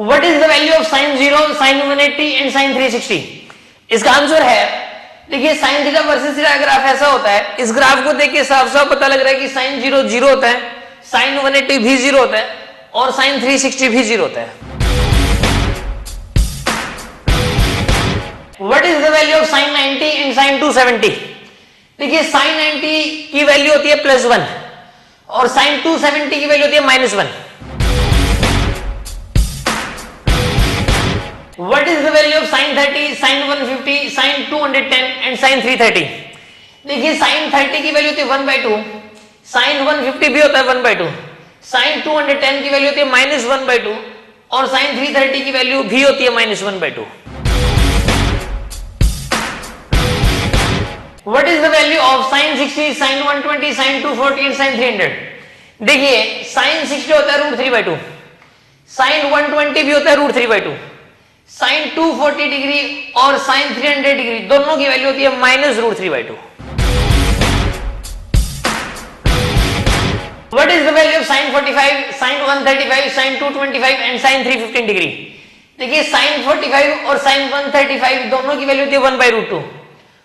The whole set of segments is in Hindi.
What is the value of sine 0, sine 180 and sine 360? इसका आंसर है, देखिए sine theta versus theta graph ऐसा होता है, इस ग्राफ को देख के साफ साफ पता लग रहा है कि साइन 0 0 होता है, साइन 180 भी 0 होता है और साइन 360 भी 0 होता है। What is the value of sine 90 and sine 270? देखिए साइन 90 की वैल्यू होती है +1 और साइन 270 की वैल्यू होती है -1। What is the value of sin 30, sin 150, sin 210 and sin 330? देखिए sin 30 की वैल्यू होती है 1/2, sin 150 भी होता है 1/2, sin 210 की वैल्यू होती है -1/2 और sin 330 की वैल्यू भी होती है -1/2। What is the value of sin 60, sin 120, sin 240 and sin 300? देखिए sin 60 होता है √3/2, sin 120 भी होता है √3/2, साइन 240 डिग्री और साइन 300 डिग्री दोनों की वैल्यू होती है -√3/2। What is the value of sine 45, sine 135, sine 225 and sine 315 degree? देखिए साइन 45 और साइन 135 दोनों की वैल्यू होती है 1/√2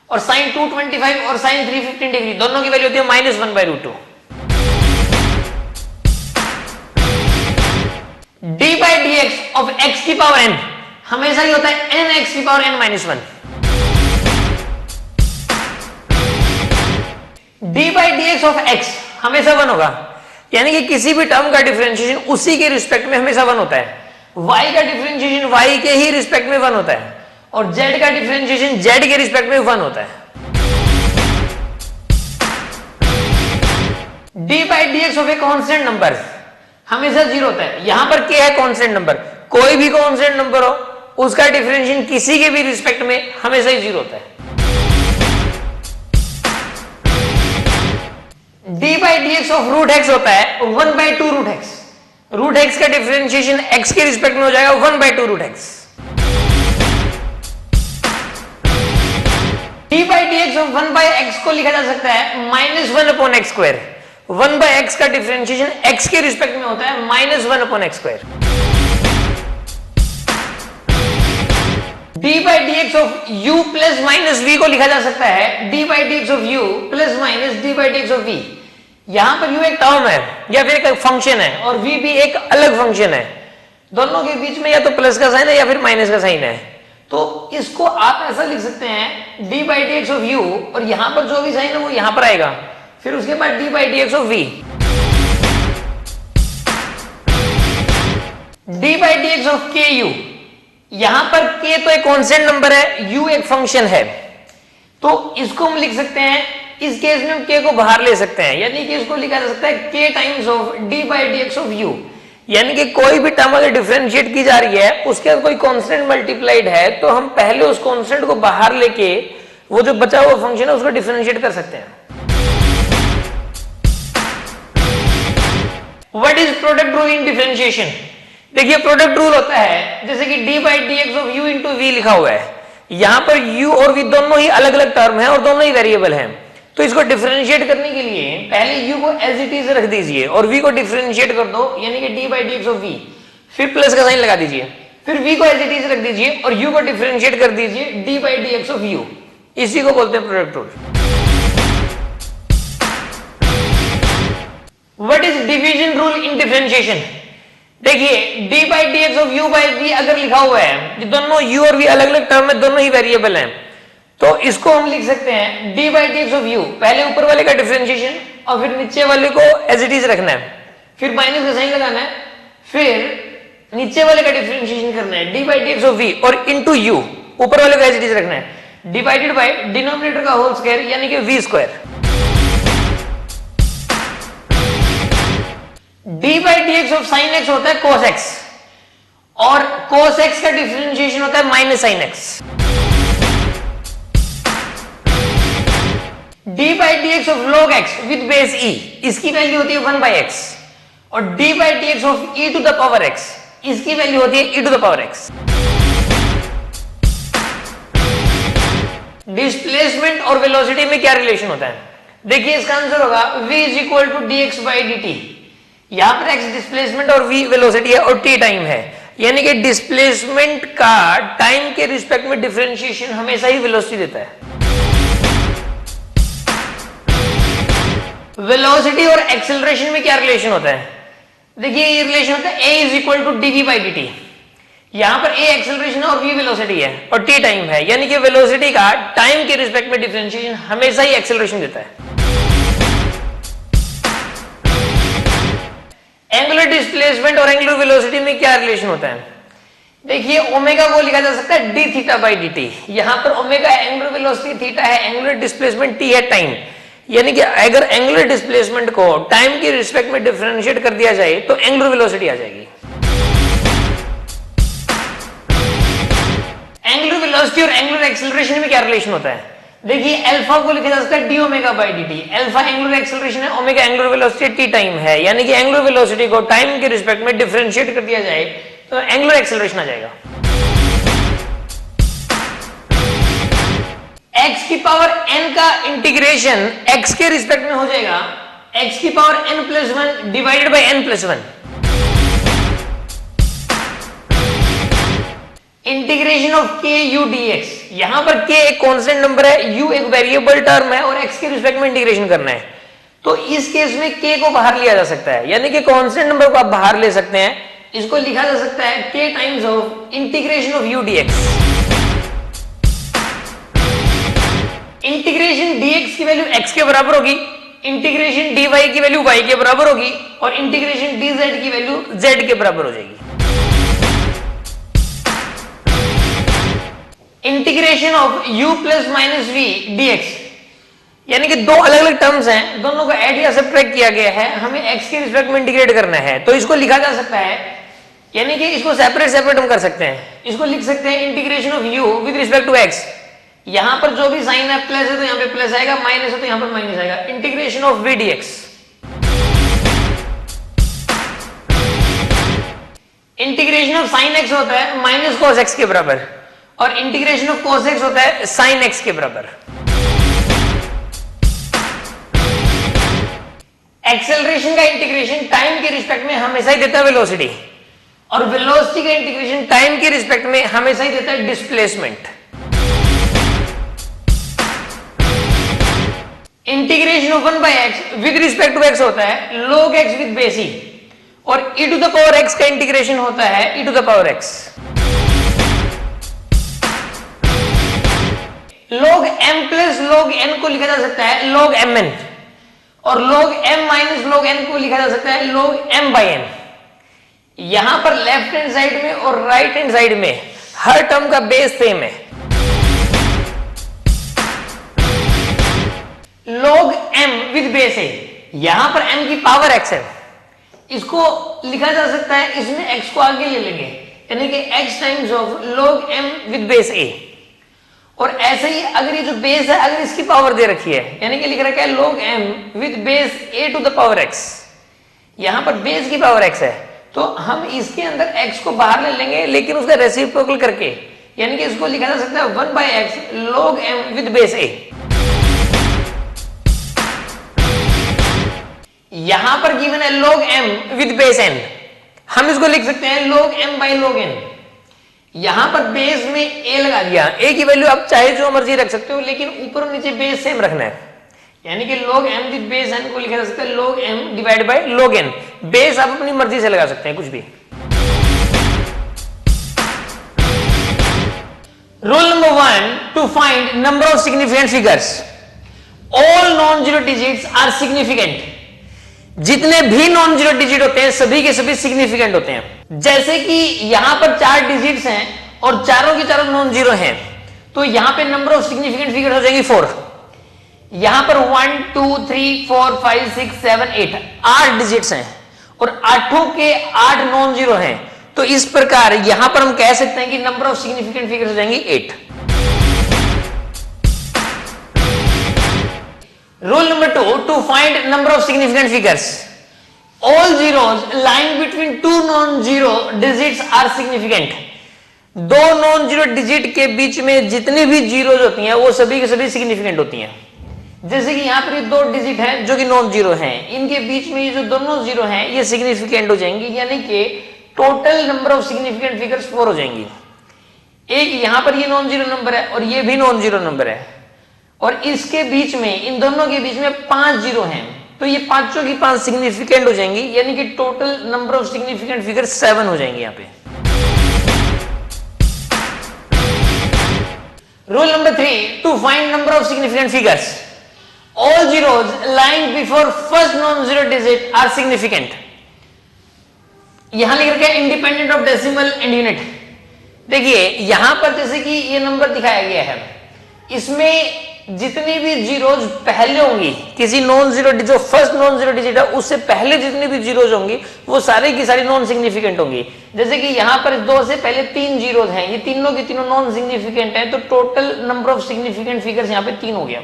और साइन 225 और साइन 315 डिग्री दोनों की वैल्यू होती है -1/√2। d/dx ऑफ x की पावर n हमेशा ही होता है nx की power n-1। d/dx of x हमेशा 1 होगा, यानी कि किसी भी टर्म का डिफरेंशिएशन उसी के रिस्पेक्ट में हमेशा 1 होता है। y का डिफरेंशिएशन y के ही रिस्पेक्ट में 1 होता है और z का डिफरेंशिएशन z के रिस्पेक्ट में 1 होता है। d/dx of a constant number हमेशा 0 होता है। यहां पर क्या है? कांस्टेंट नंबर, कोई भी कांस्टेंट नंबर हो उसका डिफरेंशिएशन किसी के भी रिस्पेक्ट में हमेशा ही 0 होता है। d/dx ऑफ √x होता है 1/2 √x। √x का डिफरेंशिएशन x के रिस्पेक्ट में हो जाएगा 1/2 √x। d/dx ऑफ 1/x को लिखा जा सकता है -1/x²। 1/x का डिफरेंशिएशन x के रिस्पेक्ट में होता है -1/x²। d/dx of u plus minus v को लिखा जा सकता है d/dx of u plus minus d/dx of v। यहां पर u एक टर्म है या फिर एक फंक्शन है और v भी एक अलग फंक्शन है, दोनों के बीच में या तो प्लस का साइन है या फिर माइनस का साइन है। तो इसको आप ऐसा लिख सकते हैं d/dx ऑफ u और यहां पर जो भी साइन है वो यहां पर आएगा, फिर उसके बाद d/dx of v। d/dx of ku, यहां पर k तो एक कांस्टेंट नंबर है, u एक फंक्शन है, तो इसको हम लिख सकते हैं, इस केस में हम k को बाहर ले सकते हैं, यानी कि इसको लिखा जा सकता है k times of d/dx of u। यानी कि कोई भी टर्म अगर डिफरेंशिएट की जा रही है उसके साथ कोई कांस्टेंट मल्टीप्लाइड है तो हम पहले उस कांस्टेंट को बाहर लेके वो जो बचा हुआ फंक्शन है उसको डिफरेंशिएट कर सकते हैं। What is product rule in differentiation? देखिए प्रोडक्ट रूल होता है जैसे कि d/dx of u into v लिखा हुआ है, यहां पर u और v दोनों ही अलग अलग टर्म है और दोनों ही वेरिएबल हैं, तो इसको डिफरेंशिएट करने के लिए पहले u को एज इट इज रख दीजिए और v को डिफरेंशिएट कर दो, यानी कि d/dx ऑफ v, फिर प्लस का साइन लगा दीजिए, फिर v को एज इट इज रख दीजिए और u को डिफरेंशिएट कर दीजिए d/dx ऑफ u। इसी को बोलते हैं product rule. What is division rule in differentiation? देखिए d/dx of u bye v अगर लिखा हुआ है, ये दोनों u और v अलग अलग टर्म में दोनों ही वेरिएबल हैं, तो इसको हम लिख सकते हैं d/dx ऑफ u, पहले ऊपर वाले का डिफरेंशिएशन और फिर नीचे वाले को एज इट इज रखना है, फिर माइनस का साइन लगाना है, फिर नीचे वाले का डिफरेंशिएशन करना है d/dx ऑफ v और इनटू u, ऊपर वाले को एज इट इज रखना है, डिवाइडेड बाय डिनोमिनेटर का होल स्क्वायर यानी कि v²। d/dx of sin x होता है cos x और cos x का डिफरेंशिएशन होता है -sin x। d/dx of log x with base e, इसकी वैल्यू होती है 1/x और d/dx of e to the power x, इसकी वैल्यू होती है e to the power x। Displacement और वेलोसिटी में क्या रिलेशन होता है? देखिए इसका आंसर होगा v is equal to dx by dt। यहां पर x डिस्प्लेसमेंट और v वेलोसिटी है और t टाइम है। यानी कि डिस्प्लेसमेंट का टाइम के रिस्पेक्ट में डिफरेंशिएशन हमेशा ही वेलोसिटी देता है। वेलोसिटी और एक्सेलरेशन में क्या रिलेशन होता है? देखिए ये रिलेशन होता है a is equal to dv by dt। यहां पर a एक्सेलरेशन है और v वेलोसिटी है और t टाइम है, यानी कि वेलोसिटी का टाइम के रिस्पेक्ट में डिफरेंशिएशन हमेशा ही एक्सेलरेशन देता है। एंगुलर डिस्प्लेसमेंट और एंगुलर वेलोसिटी में क्या रिलेशन होता है? देखिए ओमेगा को लिखा जा सकता है d थीटा बाई dt। यहां पर ओमेगा एंगुलर वेलोसिटी थीटा है, एंगुलर डिस्प्लेसमेंट t है टाइम, यानी कि अगर एंगुलर डिस्प्लेसमेंट को टाइम के रिस्पेक्ट में डिफरेंशिएट कर दिया जाए तो एंगुलर वेलोसिटी आ जाएगी। एंगुलर वेलोसिटी और एंगुलर एक्सेलरेशन में क्या रिलेशन होता है? देखिए अल्फा को लिखा जा सकता है d omega by dt। Alpha angular acceleration है, omega angular velocity t time है, यानी कि एंगुलर वेलोसिटी को टाइम के रिस्पेक्ट में डिफरेंशिएट कर दिया जाए तो एंगुलर एक्सेलरेशन आ जाएगा। x की पावर n का इंटीग्रेशन x के रिस्पेक्ट में हो जाएगा x की power n plus 1 divided by n plus 1। Integration of k u dx। यहां पर k एक कांस्टेंट नंबर है, u एक वेरिएबल टर्म है और x के रिस्पेक्ट में इंटीग्रेशन करना है, तो इस केस में k को बाहर लिया जा सकता है, यानी कि कांस्टेंट नंबर को आप बाहर ले सकते हैं। इसको लिखा जा सकता है k times of integration of u dx। Integration dx की वैल्यू x के बराबर होगी, इंटीग्रेशन dy की वैल्यू y के बराबर होगी और इंटीग्रेशन dz की वैल्यू z के बराबर हो जाएगी। Integration of u plus minus v dx, यानी कि दो अलग अलग टर्म्स हैं, दोनों को ऐड या सब्ट्रैक्ट किया गया है, हमें x के रिस्पेक्ट में इंटीग्रेट करना है, तो इसको लिखा जा सकता है, यानी कि इसको सेपरेट सेपरेट हम कर सकते हैं। इसको लिख सकते हैं integration of u with respect to x। यहां पर जो भी साइन है प्लस है तो यहां पे प्लस आएगा, माइनस है तो यहां पर माइनस आएगा। Integration of v dx। Integration of sine x होता है माइनस कॉस x के बराबर और इंटीग्रेशन ऑफ cos x होता है साइन x के बराबर। एक्सेलरेशन का इंटीग्रेशन टाइम के रिस्पेक्ट में हमेशा ही देता है वेलोसिटी, और वेलोसिटी का इंटीग्रेशन टाइम के रिस्पेक्ट में हमेशा ही देता है displacement. Integration of 1 by x with respect to x होता है log x with base e, और e to the power x का इंटीग्रेशन होता है e to the power x। log m plus log n को लिखा जा सकता है log mn, और log m minus log n को लिखा जा सकता है log m बाई n। यहां पर लेफ्ट हैंड साइड में और राइट हैंड साइड में हर टर्म का बेस सेम है। log m with base a, यहां पर m की पावर x है, इसको लिखा जा सकता है, इसमें x को आगे ले लेंगे, यानी कि x times of log m with base a। और ऐसे ही अगर ये जो बेस है अगर इसकी पावर दे रखी है, यानी कि लिख रखा है log m with base a to the power x, यहां पर बेस की पावर x है, तो हम इसके अंदर x को बाहर ले लेंगे लेकिन उसका रेसिप्रोकल करके, यानी कि इसको लिखा जा सकता है 1 by x log m with base a। यहां पर गिवन है log m with base n, हम इसको लिख सकते हैं log m by log n। यहां पर बेस में a लगा दिया, a की वैल्यू आप चाहे जो मर्जी रख सकते हो, लेकिन ऊपर और नीचे बेस सेम रखना है, यानी कि log m with base n को लिखा जा सकता है log m divide by log n। Base आप अपनी मर्जी से लगा सकते हैं कुछ भी। Rule number 1 to find number of significant figures, all non zero digits are significant. जितने भी नॉन जीरो डिजिट होते हैं सभी के सभी सिग्निफिकेंट होते हैं। जैसे कि यहां पर 4 डिजिट्स हैं और चारों के चारों नॉन जीरो हैं, तो यहां पे नंबर ऑफ सिग्निफिकेंट फिगर हो जाएंगी 4। यहां पर 1 2 3 4 5 6 7 8 8 डिजिट्स हैं और 8 के 8 नॉन जीरो हैं, तो इस प्रकार यहां पर हम कह सकते हैं कि नंबर ऑफ सिग्निफिकेंट फिगर्स हो जाएंगी 8। Rule number 2 to find number of significant figures, all zeros lying between two non-zero digits are significant। दो नॉन जीरो डिजिट के बीच में जितनी भी जीरोज होती हैं वो सभी की सभी सिग्निफिकेंट होती हैं। जैसे कि यहाँ पर ये 2 डिजिट हैं जो कि नॉन जीरो हैं, इनके बीच में ये जो दोनों जीरो हैं ये सिग्निफिकेंट हो जाएंगी, यानी कि total number of significant figures 4 हो जाएंगी। एक यहां पर ये नॉन जीरो नंबर है और ये भी नॉन जीरो नंबर है, और इसके बीच में, इन दोनों के बीच में 5 जीरो हैं, तो ये पांचों की 5 सिग्निफिकेंट हो जाएंगी, यानी कि total number of significant figure 7 हो जाएंगे यहां पे। Rule number 3, to find number of significant figures, all zeros lying before first non zero digit are significant. यहां लिख रखा है independent of decimal and unit. देखिए यहां पर जैसे कि ये नंबर दिखाया गया है, इसमें जितनी भी जीरोज पहले होंगी किसी नॉन जीरो, जो फर्स्ट नॉन जीरो डिजिट है उससे पहले जितनी भी जीरोज होंगी वो सारे की सारी नॉन सिग्निफिकेंट होंगी। जैसे कि यहां पर 2 से पहले 3 जीरोज हैं, ये तीनों की तीनों नॉन सिग्निफिकेंट है, तो total number of significant figures यहां पे 3 हो गया।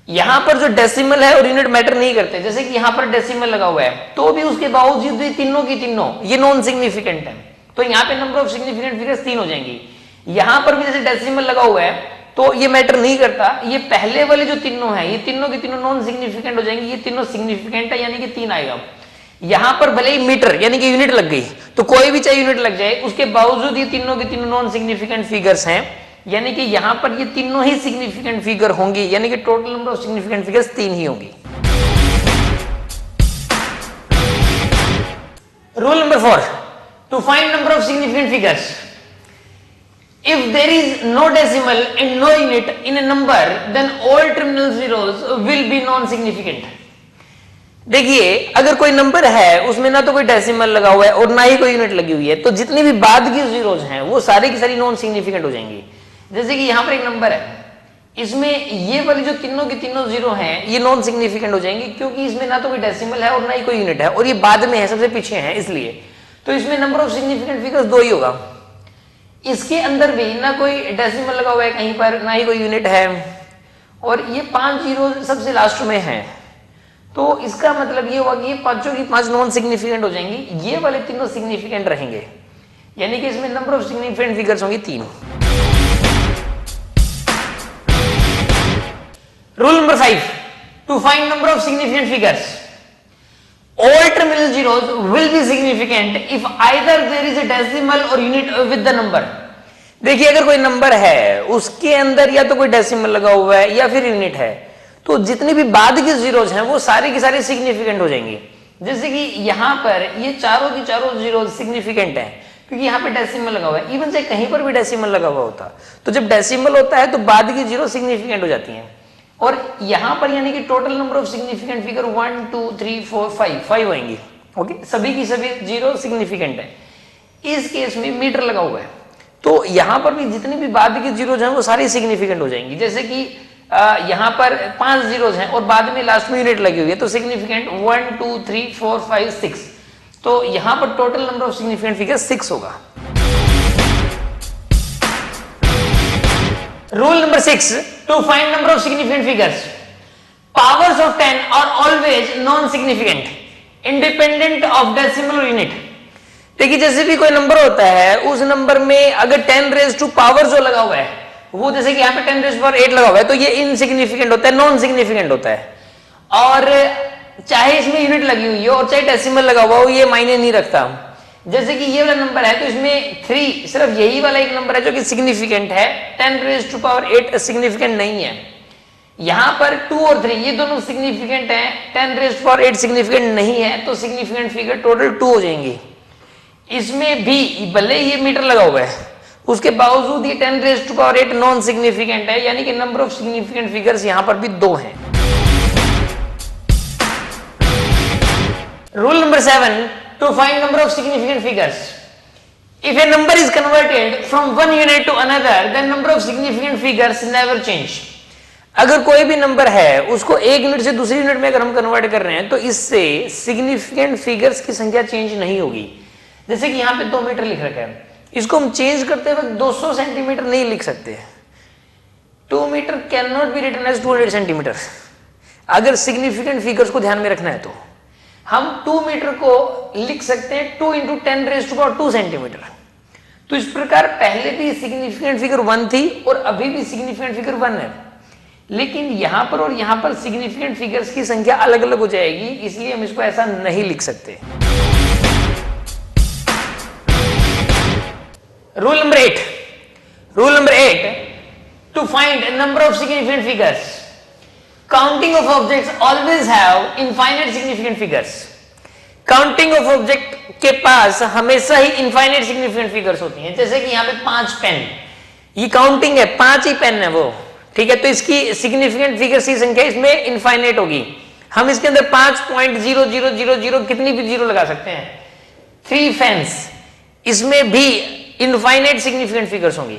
यहां पर जो डेसिमल है और यूनिट मैटर नहीं करते, जैसे कि यहां पर डेसिमल लगा हुआ है तो भी उसके बावजूद भी तीनों की तीनों ये नॉन सिग्निफिकेंट है, तो यहां पे नंबर ऑफ सिग्निफिकेंट फिगर्स 3 हो जाएंगी। यहां पर भी जैसे डेसिमल लगा हुआ है तो ये मैटर नहीं करता, ये पहले वाले जो तीनों हैं ये तीनों की तीनों नॉन सिग्निफिकेंट हो जाएंगी, ये तीनों सिग्निफिकेंट है यानी कि 3 आएगा। यहां पर भले ही मीटर यानी कि यूनिट लग गई, तो कोई भी चाहे यूनिट लग जाए उसके बावजूद ये तीनों की तीनों नॉन सिग्निफिकेंट फिगर्स हैं, यानी कि यहां पर ये तीनों ही सिग्निफिकेंट फिगर होंगी, यानी कि total number of significant figures 3 ही होंगी। Rule number 4, to find number of significant figures, if there is no decimal and no unit in a number then all terminal zeros will be non significant। देखिए अगर कोई नंबर है उसमें ना तो कोई डेसिमल लगा हुआ है और ना ही कोई यूनिट लगी हुई है, तो जितनी भी बाद की जीरोज हैं वो सारी की सारी नॉन सिग्निफिकेंट हो जाएंगी। जैसे कि यहां पर एक नंबर है, इसमें ये वाली जो तीनों की तीनों जीरो हैं ये नॉन सिग्निफिकेंट हो जाएंगी, क्योंकि इसमें ना तो कोई डेसिमल है और ना ही कोई यूनिट है, और ये बाद में है, सबसे पीछे है, इसलिए तो इसमें नंबर ऑफ सिग्निफिकेंट फिगर्स 2 ही होगा। इसके अंदर भी ना कोई डेसिमल लगा हुआ है कहीं पर, ना ही कोई यूनिट है, और ये 5 जीरो सबसे लास्ट में है, तो इसका मतलब ये हुआ कि ये पांचों की 5 नॉन सिग्निफिकेंट हो जाएंगी, ये वाले तीनों सिग्निफिकेंट रहेंगे, यानी कि इसमें नंबर ऑफ सिग्निफिकेंट फिगर्स होंगी 3। Rule number 5, to find number of significant figures, all terminal zeros will be significant if either there is a decimal or unit with the number। देखिए अगर कोई नंबर है उसके अंदर या तो कोई डेसिमल लगा हुआ है या फिर यूनिट है, तो जितनी भी बाद की जीरोज हैं वो सारी की सारी सिग्निफिकेंट हो जाएंगी। जैसे कि यहां पर ये चारों की चारों जीरो सिग्निफिकेंट है, क्योंकि यहाँ पे डेसिमल लगा हुआ है। इवन से कहीं पर भी डेसिमल लगा हुआ होता, तो जब डेसिमल होता है तो बाद की जीरो सिग्निफिकेंट हो जाती हैं, और यहां पर यानी कि total number of significant figure 1 2 3 4 5 होंगी। ओके, सभी की सभी जीरो सिग्निफिकेंट है। इस केस में मीटर लगा हुआ है, तो यहां पर भी जितनी भी बाद की जीरोज हैं वो सारी सिग्निफिकेंट हो जाएंगी। जैसे कि यहां पर 5 जीरोज हैं और बाद में लास्ट में यूनिट लगी हुई है, तो सिग्निफिकेंट 1 2 3 4 5 6, तो यहां पर total number of significant figure 6 होगा। Rule number 6, to find number of significant figures, powers of 10 are always non-significant, independent of decimal unit। देखिए जैसे भी कोई नंबर होता है उस नंबर में अगर 10 रेज टू पावर जो लगा हुआ है वो, जैसे कि यहाँ पे 10 रेज पावर 8 लगा हुआ है, तो ये इनसिग्निफिकेंट होता है, नॉन सिग्निफिकेंट होता है। और चाहे इसमें यूनिट लगी हुई हो और चाहे डेसिमल लगा हुआ हो, ये मायने नहीं रखता। जैसे कि ये वाला नंबर है तो इसमें 3, सिर्फ यही वाला एक नंबर है जो कि सिग्निफिकेंट है, 10 रेज टू पावर 8 सिग्निफिकेंट नहीं है। यहां पर 2 और 3 ये दोनों सिग्निफिकेंट हैं, 10 रेज टू पावर 8 सिग्निफिकेंट नहीं है, तो सिग्निफिकेंट फिगर टोटल 2 हो जाएंगी। इसमें भी भले ये मीटर लगा हुआ है उसके बावजूद ये 10 raise to power 8 non significant है, यानी कि नंबर ऑफ सिग्निफिकेंट फिगर्स यहां पर भी 2 हैं। Rule number 7, to find number of significant figures, if a number is converted from one unit to another then number of significant figures never change। अगर कोई भी नंबर है उसको एक यूनिट से दूसरी यूनिट में अगर हम कन्वर्ट कर रहे हैं तो इससे सिग्निफिकेंट फिगर्स की संख्या चेंज नहीं होगी। जैसे कि यहाँ पे 2 मीटर लिख रखा है, इसको हम चेंज करते वक्त 200 सेंटीमीटर नहीं लिख सकते। 2 metre can not be written as 200 centimetre. अगर सिग्निफिकेंट फिगर्स को ध्यान में रखना है तो हम 2 मीटर को लिख सकते हैं 2 × 10 रेज़ टू पावर 2 सेंटीमीटर। तो इस प्रकार पहले भी सिग्निफिकेंट फिगर 1 थी और अभी भी सिग्निफिकेंट फिगर 1 है, लेकिन यहां पर और यहां पर सिग्निफिकेंट फिगर्स की संख्या अलग अलग हो जाएगी, इसलिए हम इसको ऐसा नहीं लिख सकते। Rule number 8, rule number 8, to find number of significant figures, counting of objects always have infinite significant figures. Counting of object के पास हमेशा ही इनफाइनाइट सिग्निफिकेंट फिगर्स होती हैं। जैसे कि यहाँ पे 5 पेन, ये काउंटिंग है, 5 ही पेन है वो, ठीक है, तो इसकी सिग्निफिकेंट फिगर्स की संख्या इसमें इनफाइनाइट होगी। हम इसके अंदर 5.0000 कितनी भी जीरो लगा सकते हैं। 3 फेंस, इसमें भी इनफाइनाइट सिग्निफिकेंट फिगर्स होंगी।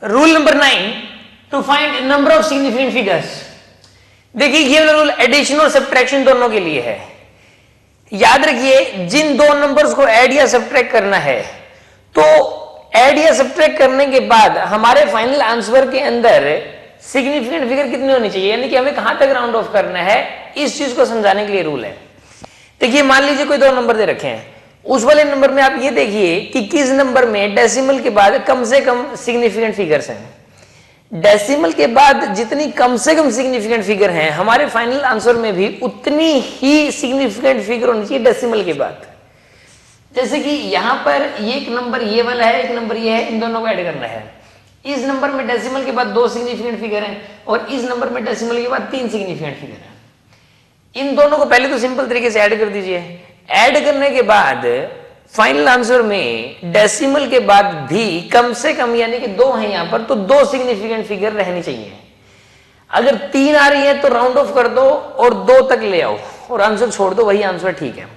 Rule number 9, to find number of significant figures. देखिए ये वाला रूल एडिशन और सब्ट्रैक्शन दोनों के लिए है। याद रखिए, जिन दो नंबर्स को ऐड या सब्ट्रैक्ट करना है, तो ऐड या सब्ट्रैक्ट करने के बाद हमारे फाइनल आंसर के अंदर सिग्निफिकेंट फिगर कितनी होनी चाहिए, यानी कि हमें कहां तक राउंड ऑफ करना है, इस चीज को समझाने के लिए रूल है। देखिए मान लीजिए कोई 2 नंबर दे रखे हैं, उस वाले नंबर में आप ये देखिए कि किस नंबर में डेसिमल के बाद कम से कम सिग्निफिकेंट फिगर्स हैं। डेसिमल के बाद जितनी कम से कम सिग्निफिकेंट फिगर हैं, हमारे फाइनल आंसर में भी उतनी ही सिग्निफिकेंट फिगर होनी चाहिए डेसिमल के बाद। जैसे कि यहां पर ये एक नंबर ये वाला है, एक नंबर ये है, इन दोनों को ऐड करना है। इस नंबर में डेसिमल के बाद 2 सिग्निफिकेंट फिगर हैं और इस नंबर में डेसिमल के बाद 3 सिग्निफिकेंट फिगर हैं। इन दोनों को पहले तो सिंपल तरीके से ऐड कर दीजिए। ऐड करने के बाद फाइनल आंसर में डेसिमल के बाद भी कम से कम, यानी कि 2 है यहां पर, तो 2 सिग्निफिकेंट फिगर रहनी चाहिए। अगर 3 आ रही है तो राउंड ऑफ कर दो और 2 तक ले आओ और आंसर छोड़ दो, वही आंसर ठीक है।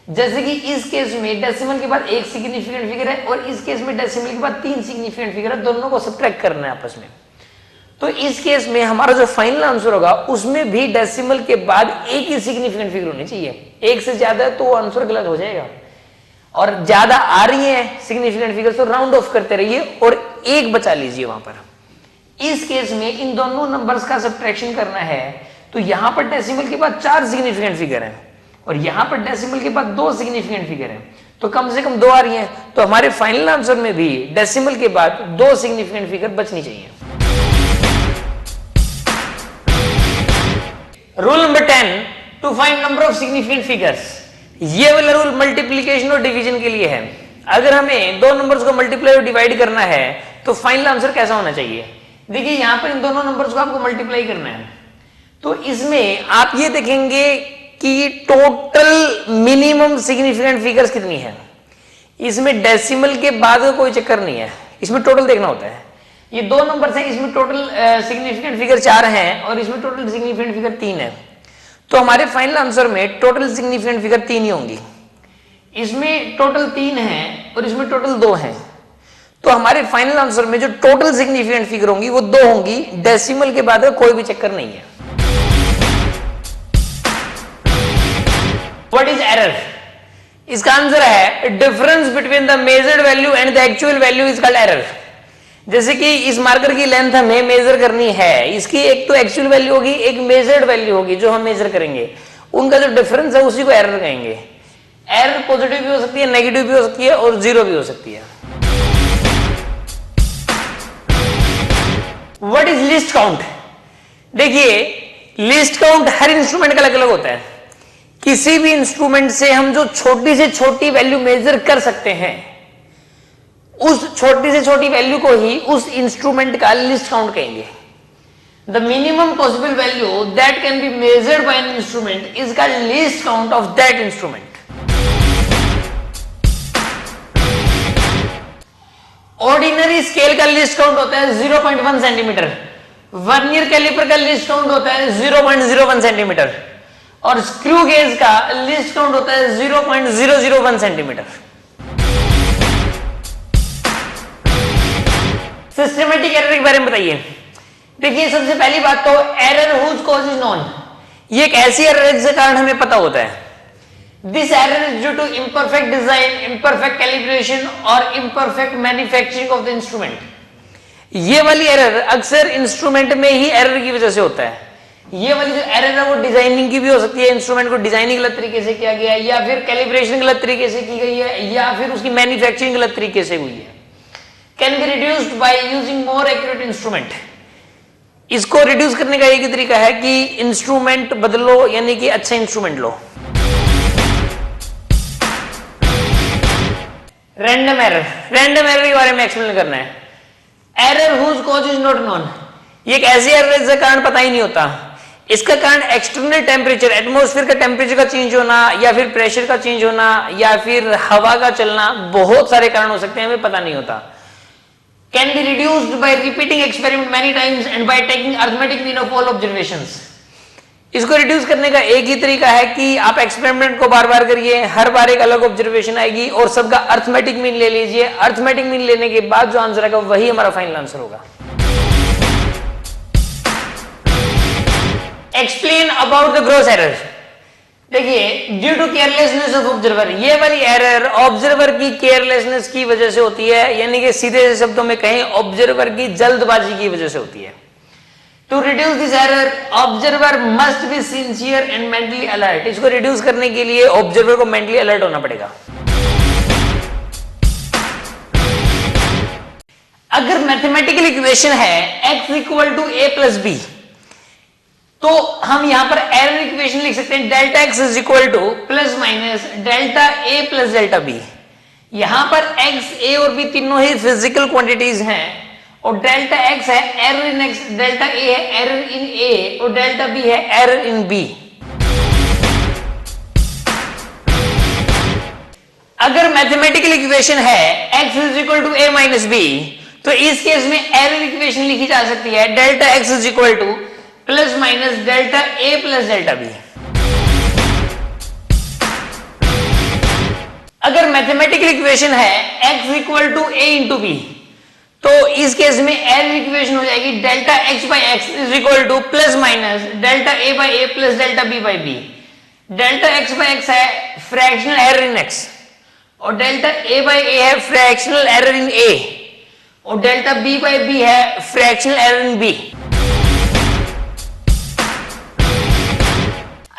जैसे कि इस केस में डेसिमल के बाद 1 सिग्निफिकेंट फिगर है और इस केस में डेसिमल के बाद 3 सिग्निफिकेंट फिगर है, दोनों को सब्ट्रैक्ट करना है आपस में। तो इस केस में हमारा जो फाइनल आंसर होगा उसमें भी डेसिमल के बाद 1 ही सिग्निफिकेंट फिगर होनी चाहिए। 1 से ज्यादा तो आंसर गलत हो जाएगा, और ज्यादा आ रही है सिग्निफिकेंट फिगर तो राउंड ऑफ करते रहिए और 1 बचा लीजिए वहां पर। इस केस में इन दोनों नंबर्स का सब्ट्रैक्शन करना है, तो यहां पर डेसिमल के बाद 4 सिग्निफिकेंट फिगर है और यहां पर डेसिमल के बाद 2 सिग्निफिकेंट फिगर है, तो कम से कम 2 आ रही है, तो हमारे फाइनल आंसर में भी डेसिमल के बाद 2 सिग्निफिकेंट फिगर बचनी चाहिए। Rule number 10, to find number of significant figures. ये वाला रूल मल्टीप्लिकेशन और डिवीजन के लिए है। अगर हमें 2 नंबर्स को मल्टीप्लाई और डिवाइड करना है तो फाइनल आंसर कैसा होना चाहिए। देखिए यहां पर इन दोनों नंबर्स को आपको मल्टीप्लाई करना है, तो इसमें आप ये देखेंगे कि टोटल मिनिमम सिग्निफिकेंट फिगर्स कितनी है। इसमें डेसिमल के बाद का कोई चक्कर नहीं है, इसमें टोटल देखना होता है। ये 2 नंबर्स हैं, इसमें टोटल सिग्निफिकेंट फिगर 4 हैं और इसमें टोटल सिग्निफिकेंट फिगर 3 है, तो हमारे फाइनल आंसर में टोटल सिग्निफिकेंट फिगर 3 ही होंगी। इसमें टोटल 3 है और इसमें टोटल 2 है, तो हमारे फाइनल आंसर में जो टोटल सिग्निफिकेंट फिगर होंगी वो 2 होंगी। डेसिमल के बाद का कोई भी चक्कर नहीं है। What is error? इसका आंसर है difference between the measured value and the actual value is called error. जैसे कि इस मार्कर की लेंथ हमें मेजर करनी है, इसकी एक तो एक्चुअल वैल्यू होगी, एक मेजर्ड वैल्यू होगी जो हम मेजर करेंगे, उनका जो डिफरेंस है उसी को एरर कहेंगे। एरर पॉजिटिव भी हो सकती है, नेगेटिव भी हो सकती है और 0 भी हो सकती है। What is list count? देखिए लिस्ट काउंट हर इंस्ट्रूमेंट का अलग अलग होता है। किसी भी इंस्ट्रूमेंट से हम जो छोटी से छोटी वैल्यू मेजर कर सकते हैं, उस छोटी से छोटी वैल्यू को ही उस इंस्ट्रूमेंट का लिस्ट काउंट कहेंगे। The minimum possible value that can be measured by an instrument is called list count of that instrument. Ordinary scale का लिस्ट काउंट होता है 0.1 सेंटीमीटर, वर्नियर कैलिपर का लिस्ट काउंट होता है 0.01 सेंटीमीटर और स्क्रू गेज का लिस्ट काउंट होता है 0.001 सेंटीमीटर। सिस्टमैटिक एरर के बारे में बताइए। देखिए सबसे पहली बात तो error whose cause is known, ये एक ऐसी एरर है जिसके कारण हमें पता होता है। This error is due to imperfect design, imperfect calibration और imperfect manufacturing of the instrument. ये वाली एरर अक्सर इंस्ट्रूमेंट में ही एरर की वजह से होता है। ये वाली जो एरर है वो डिजाइनिंग की भी हो सकती है, इंस्ट्रूमेंट को डिजाइनिंग गलत तरीके से किया गया है, या फिर कैलिब्रेशन गलत तरीके से की गई है, या फिर उसकी मैन्युफैक्चरिंग गलत तरीके से हुई है। Can be reduced by using more accurate instrument. इसको रिड्यूस करने का एक ही तरीका है कि इंस्ट्रूमेंट बदलो, यानी कि अच्छा इंस्ट्रूमेंट लो। रैंडम एरर के बारे में एक्सप्लेन करना है। Error whose cause is not known, ये एक ऐसी एरर जिसका कारण पता ही नहीं होता। इसका कारण एक्सटर्नल टेम्परेचर, एटमॉस्फेयर का टेम्परेचर का चेंज होना, या फिर प्रेशर का चेंज होना, या फिर हवा का चलना, बहुत सारे कारण हो सकते हैं, हमें पता नहीं होता। Can be reduced by repeating experiment many times and by taking arithmetic mean of all observations. इसको रिड्यूस करने का एक ही तरीका है कि आप एक्सपेरिमेंट को बार बार करिए, हर बार एक अलग ऑब्जर्वेशन आएगी और सबका अरिथमेटिक मीन ले लीजिए। अरिथमेटिक मीन लेने के बाद जो आंसर आएगा वही हमारा फाइनल आंसर होगा। Explain about the gross error. देखिए, due to carelessness of observer, ये वाली एरर ऑब्जर्वर की केयरलेसनेस की वजह से होती है, यानी कि सीधे शब्दों में कहें ऑब्जर्वर की जल्दबाजी की वजह से होती है। To reduce this error observer must be sincere and mentally alert. इसको रिड्यूस करने के लिए ऑब्जर्वर को मेंटली अलर्ट होना पड़ेगा। अगर मैथमेटिकल इक्वेशन है x equal to a plus b, तो हम यहां पर एरर इक्वेशन लिख सकते हैं delta x is equal to plus minus delta a plus delta b. यहां पर x, a और b तीनों ही फिजिकल क्वांटिटीज हैं, और डेल्टा x है error in x, delta a है एरर इन a, और डेल्टा b है एरर इन b। अगर मैथमेटिकल इक्वेशन है x is equal to a minus b, तो इस केस में एरर इक्वेशन लिखी जा सकती है delta x is equal to plus minus delta a plus delta b। अगर मैथमेटिकल इक्वेशन है x equal to a into b, तो इस केस में एरर इक्वेशन हो जाएगी delta x by x is equal to plus minus delta a by a plus delta b by b। Delta x by x है फ्रैक्शनल एरर इन x, और डेल्टा a बाई a है फ्रैक्शनल एरर इन a, और डेल्टा b बाई b है फ्रैक्शनल एरर इन b।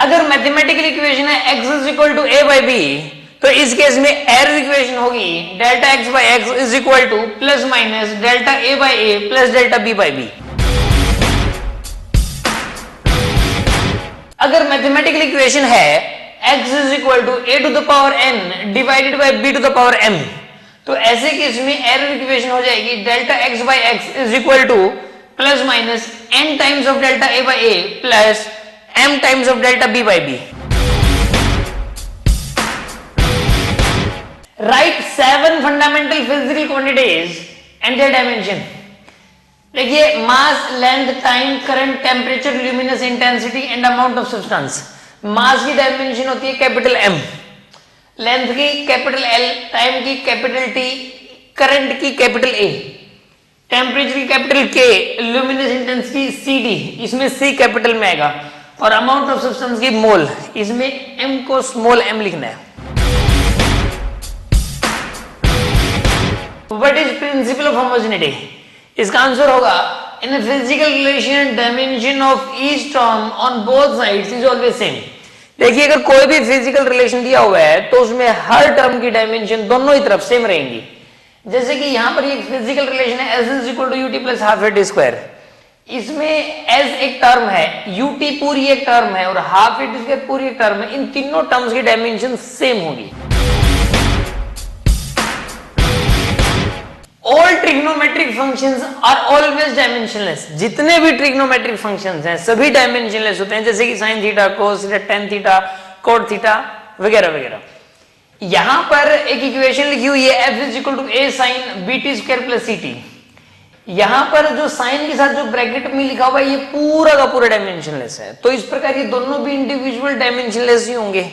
अगर मैथमेटिकल इक्वेशन है x is equal to a by b, तो इस केस में एरर इक्वेशन होगी delta x by x is equal to plus minus delta a by a plus delta b by b। अगर मैथमेटिकल इक्वेशन है x is equal to a to the power n divided by b to the power m, तो ऐसे केस में एरर इक्वेशन हो जाएगी delta x by x is equal to plus minus n times of delta a by a plus m times of delta b by b। Right 7 fundamental physical quantities and their dimension. देखिए, mass, length, time, current, temperature, luminous intensity and amount of substance. Mass की डायमेंशन होती है कैपिटल M, लेंथ की कैपिटल L, टाइम की कैपिटल T, करंट की कैपिटल A, टेम्परेचर की capital K, luminous intensity CD, इसमें C कैपिटल में आएगा, और अमाउंट ऑफ सब्सटेंस की मोल, इसमें M को स्मॉल m लिखना है। What is principle of homogeneity? इसका आंसर होगा in a physical relation dimension of each term on both sides is always same। देखिए, अगर कोई भी फिजिकल रिलेशन दिया हुआ है तो उसमें हर टर्म की डायमेंशन दोनों ही तरफ सेम रहेंगी। जैसे कि यहां पर ये फिजिकल रिलेशन है s is equal to u t plus half at square, इसमें s एक टर्म है, ut पूरी एक टर्म है, और हाफ एट स्क्वायर पूरी एक टर्म है। इन तीनों टर्म्स की डायमेंशन सेम होगी। All trigonometric functions are always dimensionless। जितने भी trigonometric functions हैं सभी dimensionless होते हैं, जैसे कि sin theta, cos theta, tan theta, cot theta वगैरह वगैरह। यहां पर एक इक्वेशन लिखी हुई है f is equal to a sin bt square plus ct। यहां पर जो साइन के साथ जो ब्रैकेट में लिखा हुआ है ये पूरा का पूरा डायमेंशनलेस है, तो इस प्रकार ये दोनों भी इंडिविजुअल डायमेंशनलेस ही होंगे।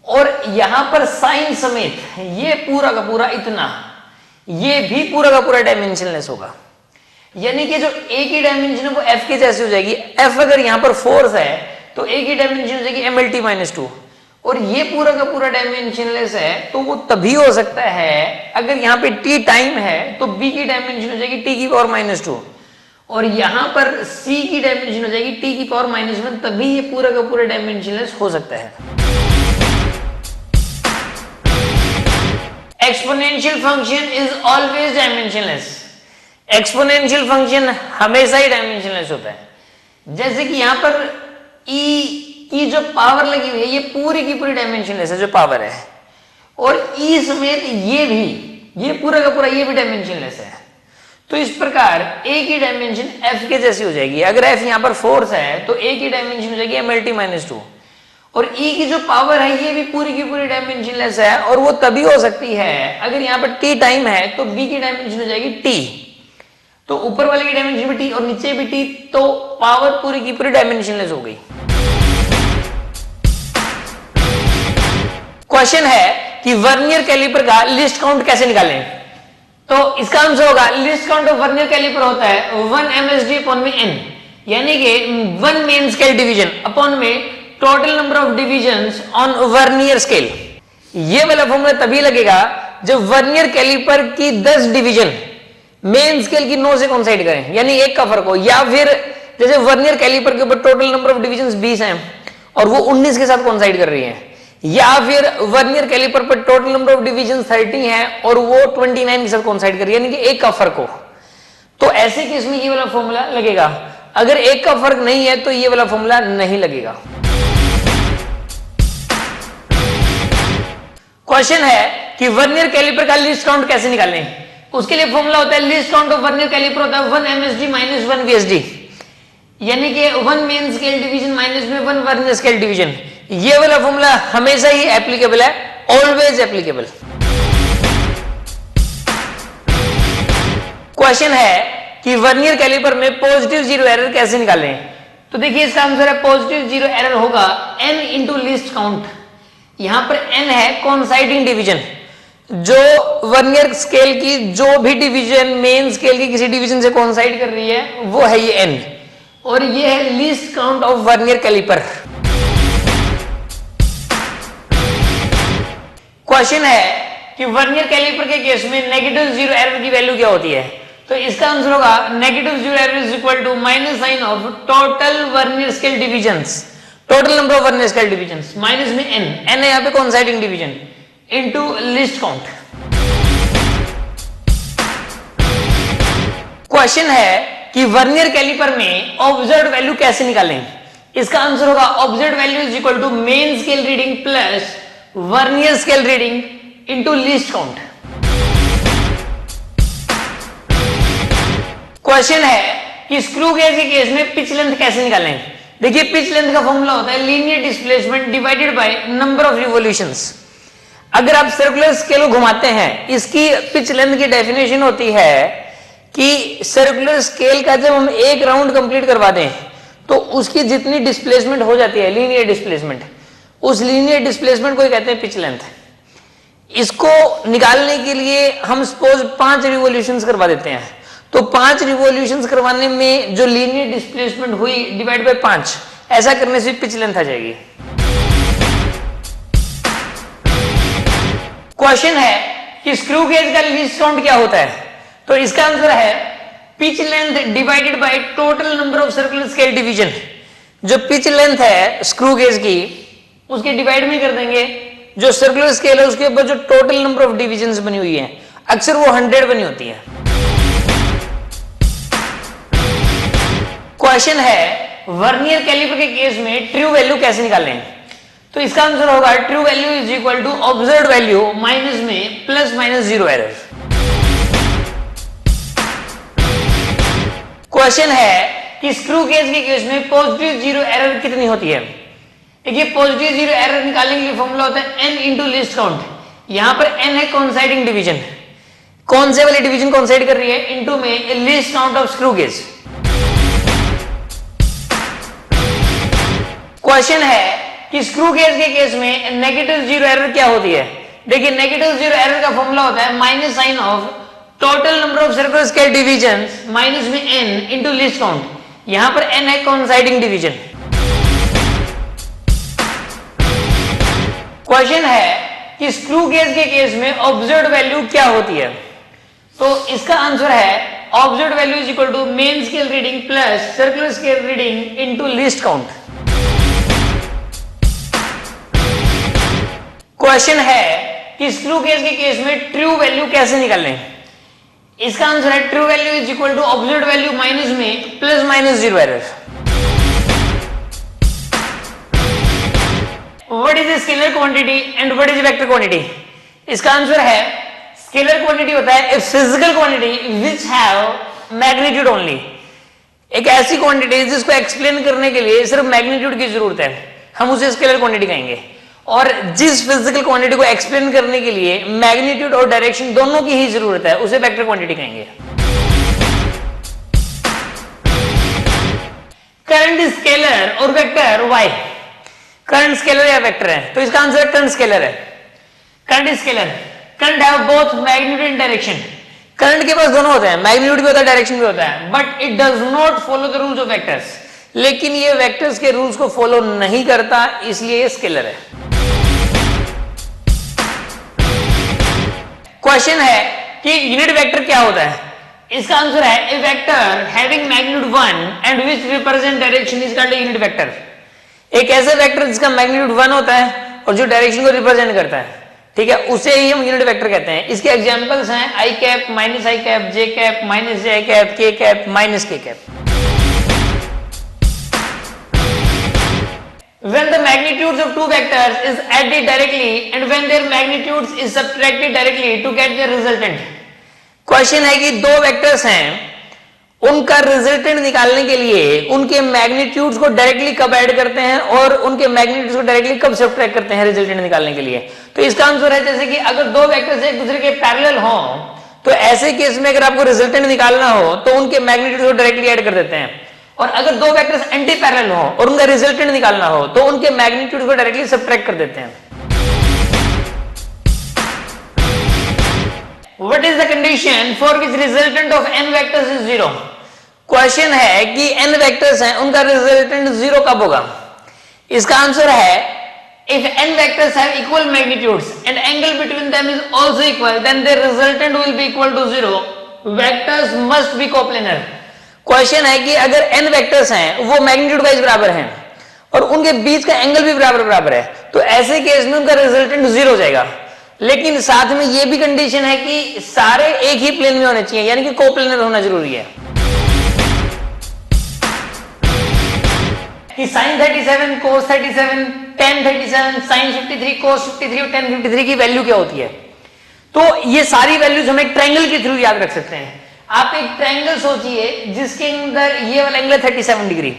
और यहां पर साइन समेत ये पूरा का पूरा इतना, ये भी पूरा का पूरा डायमेंशनलेस होगा। यानी कि जो a की डायमेंशन है वो f के जैसी हो जाएगी। f अगर यहां पर फोर्स है तो a की डायमेंशन हो जाएगी mlt माइनस 2, और ये पूरा का पूरा डायमेंशनलेस है, तो वो तभी हो सकता है अगर यहाँ पे t टाइम है तो b की डायमेंशन हो जाएगी t की पावर माइनस 2, और यहां पर c की डायमेंशन हो जाएगी t की पावर माइनस 1, तभी ये पूरा का पूरा डायमेंशनलेस हो सकता है। Exponential function is always dimensionless. Exponential function हमेशा ही डायमेंशनलेस होता है। जैसे कि यहां पर e की जो पावर लगी हुई है ये पूरी की पूरी डायमेंशनलेस है जो पावर है, और ई समेत ये भी, ये पूरा का पूरा ये भी डायमेंशनलेस है। तो इस प्रकार ए की डायमेंशन एफ के जैसी हो जाएगी। अगर एफ यहां पर फोर्स है तो ए की डायमेंशन हो जाएगी MLT-2, और ई की जो पावर है ये भी पूरी की पूरी डायमेंशनलेस है, और वो तभी हो सकती है अगर यहां पर टी टाइम है तो बी की डायमेंशन हो जाएगी टी, तो ऊपर वाले की डायमेंशन भी टी और नीचे भी टी, तो पावर पूरी की पूरी डायमेंशनलेस हो गई। क्वेश्चन है कि वर्नियर कैलिपर का लिस्ट काउंट कैसे निकालें। तो इसका आंसर होगा least count of vernier caliper होता है 1 MSD अपॉन में n, यानी कि 1 मेन स्केल डिवीजन अपॉन में total number of divisions on vernier scale. ये वाला फॉर्मूला तभी लगेगा जब वर्नियर कैलिपर की 10 डिवीजन मेन स्केल की 9 से कोइंसाइड करें, यानी एक का फर्क हो, या फिर जैसे वर्नियर कैलिपर के ऊपर टोटल नंबर ऑफ डिविजन्स 20 हैं और वो 19 के साथ कोइंसाइड कर रही है, या फिर वर्नियर कैलिपर पर टोटल नंबर ऑफ डिविजन 30 है और वो 29 के साथ कोइंसाइड कर रही है, यानी कि एक का फर्क हो, तो ऐसे केस में ये वाला फॉर्मूला लगेगा। अगर एक का फर्क नहीं है तो ये वाला फॉर्मूला नहीं लगेगा। क्वेश्चन है कि वर्नियर कैलिपर का लिस्ट काउंट कैसे निकालें। उसके लिए फॉर्मूला होता है least count of vernier caliper होता है 1 MSD माइनस 1 VSD, यानी कि 1 मेन स्केल डिवीजन माइनस में 1 वर्नियर स्केल डिवीजन। ये वाला फॉर्मूला हमेशा ही एप्लीकेबल है, ऑलवेज एप्लीकेबल। क्वेश्चन है कि वर्नियर कैलिपर में पॉजिटिव जीरो एरर कैसे निकालें। तो देखिए इसका आंसर है पॉजिटिव जीरो एरर होगा n इंटू लिस्ट काउंट। यहां पर n है कोइंसाइडिंग डिवीजन, जो वर्नियर स्केल की जो भी डिवीजन मेन स्केल की किसी डिवीजन से कोइंसाइड कर रही है वो है ये n, और ये है least count of vernier caliper. Question है कि वर्नियर कैलिपर के केस में नेगेटिव जीरो एरर की वैल्यू क्या होती है। तो इसका आंसर होगा negative zero error is equal to minus sign of total vernier scale divisions, total number of vernier scale divisions minus में n है यहाँ पे coinciding division, into least count. Question है कि वर्नियर कैलिपर में ऑब्जर्व्ड वैल्यू कैसे निकालें। इसका आंसर होगा observed value is equal to main scale reading plus vernier scale reading into least count. Question है कि स्क्रू गेज के केस में पिच लेंथ कैसे निकालें। देखिए पिच लेंथ का फॉर्मूला होता है linear displacement divided by number of revolutions. अगर आप सर्कुलर स्केल को घुमाते हैं, इसकी पिच लेंथ की डेफिनेशन होती है कि सर्कुलर स्केल का जब हम एक राउंड कंप्लीट करवा दें तो उसकी जितनी डिस्प्लेसमेंट हो जाती है लीनियर डिस्प्लेसमेंट, उस लीनियर डिस्प्लेसमेंट को कहते हैं पिच लेंथ। इसको निकालने के लिए हम सपोज 5 रिवॉल्यूशंस करवा देते हैं, तो 5 रिवॉल्यूशंस करवाने में जो लीनियर डिस्प्लेसमेंट हुई डिवाइड बाय 5, ऐसा करने से पिच लेंथ आ जाएगी। क्वेश्चन है कि स्क्रू गेज का लिस्ट काउंट क्या होता है। तो इसका आंसर है pitch length divided by total number of circular scale division. जो पिच लेंथ है स्क्रू गेज की उसके डिवाइड में कर देंगे जो सर्कुलर स्केल है उसके ऊपर जो टोटल नंबर ऑफ डिविजन्स बनी हुई है, अक्सर वो 100 बनी होती है। क्वेश्चन है वर्नियर कैलिपर के केस में ट्रू वैल्यू कैसे निकालें। तो इसका आंसर होगा true value is equal to observed value minus में plus minus zero error. Question है कि स्क्रू गेज के केस में पॉजिटिव जीरो एरर कितनी होती है। देखिए पॉजिटिव जीरो एरर निकालने के लिए फॉर्मूला होता है n इंटू लिस्ट काउंट। यहां पर n है कोइंसाइडिंग डिवीजन, कौन से वाले डिवीजन कोइंसाइड कर रही है, इनटू में least count of screw gauge. Question है कि स्क्रू गेज के केस में नेगेटिव जीरो एरर क्या होती है। देखिए नेगेटिव जीरो एरर का फॉर्मूला होता है minus sign of total number of circular scale divisions minus में n इंटू लिस्ट काउंट। यहां पर n है कोइंसाइडिंग डिवीजन। क्वेश्चन है कि स्क्रू गेज के केस में ऑब्जर्व्ड वैल्यू क्या होती है। तो इसका आंसर है observed value is equal to main scale reading plus circular scale reading into least count. Question है कि स्क्रू गेज के केस में ट्रू वैल्यू कैसे निकालें। इसका आंसर है true value is equal to observed value minus में plus minus zero error. What is scalar quantity and what is vector quantity. इसका आंसर है स्केलर क्वांटिटी होता है a physical quantity which have magnitude only. एक ऐसी क्वांटिटी जिसको एक्सप्लेन करने के लिए सिर्फ मैग्नीट्यूड की जरूरत है, हम उसे स्केलर क्वांटिटी कहेंगे। और जिस फिजिकल क्वांटिटी को एक्सप्लेन करने के लिए मैग्नीट्यूड और डायरेक्शन दोनों की ही जरूरत है उसे वेक्टर क्वांटिटी कहेंगे। करंट स्केलर और वेक्टर वाई, करंट स्केलर या वेक्टर है, तो इसका आंसर करंट स्केलर है। Current scalar, current have both magnitude and direction. Current के पास दोनों होते हैं, मैग्नीट्यूड भी होता है, डायरेक्शन भी होता है, but it does not follow the rules of vectors. लेकिन ये वेक्टर्स के रूल्स को फॉलो नहीं करता, इसलिए ये स्केलर है। क्वेश्चन है कि यूनिट वेक्टर क्या होता है। इसका आंसर है a vector having magnitude 1 and which represent direction is called unit vector. एक ऐसा वेक्टर जिसका मैग्नीट्यूड 1 होता है और जो डायरेक्शन को रिप्रेजेंट करता है, ठीक है, उसे ही हम यूनिट वेक्टर कहते हैं। इसके एग्जांपल्स हैं आई कैप, माइनस आई कैप, जे कैप, माइनस जे कैप, के कैप, माइनस के cap. When the magnitudes of two vectors is added directly and when their magnitudes is subtracted directly to get their resultant। Question है कि दो वेक्टर्स हैं, उनका रिजल्टेंट निकालने के लिए उनके मैग्नीट्यूड्स को डायरेक्टली कब ऐड करते हैं और उनके मैग्नीट्यूड्स को डायरेक्टली कब सब्ट्रैक्ट करते हैं रिजल्टेंट निकालने के लिए। तो इसका आंसर है जैसे कि अगर दो वेक्टर्स एक दूसरे के पैरेलल हों तो ऐसे केस में अगर आपको रिजल्टेंट निकालना हो तो उनके मैग्नीट्यूड को डायरेक्टली ऐड कर देते हैं, और अगर दो वेक्टर्स एंटी पैरेलल हो और उनका रिजल्टेंट निकालना हो तो उनके मैग्नीट्यूड को डायरेक्टली सब्ट्रैक्ट कर देते हैं। What is the condition for which resultant of n vectors is 0? Question है कि n वेक्टर्स हैं, उनका रिजल्टेंट 0 कब होगा। इसका आंसर है if n vectors have equal magnitudes and angle between them is also equal then their resultant will be equal to 0. Vectors must be coplanar। Question है कि अगर n वेक्टर्स हैं वो मैग्नीट्यूड वाइज बराबर हैं और उनके बीच का एंगल भी बराबर है तो ऐसे केस में उनका रिजल्टेंट 0 हो जाएगा। लेकिन साथ में ये भी कंडीशन है कि सारे एक ही प्लेन में होने चाहिए, यानी कि कोप्लेनर होना जरूरी है। कि sin 37, cos 37, tan 37, sin 53, cos 53 और tan 53 की वैल्यू क्या होती है। तो ये सारी वैल्यूज हम एक ट्रायंगल के थ्रू याद रख सकते हैं। आप एक ट्रायंगल सोचिए जिसके अंदर ये वाला एंगल 37 डिग्री,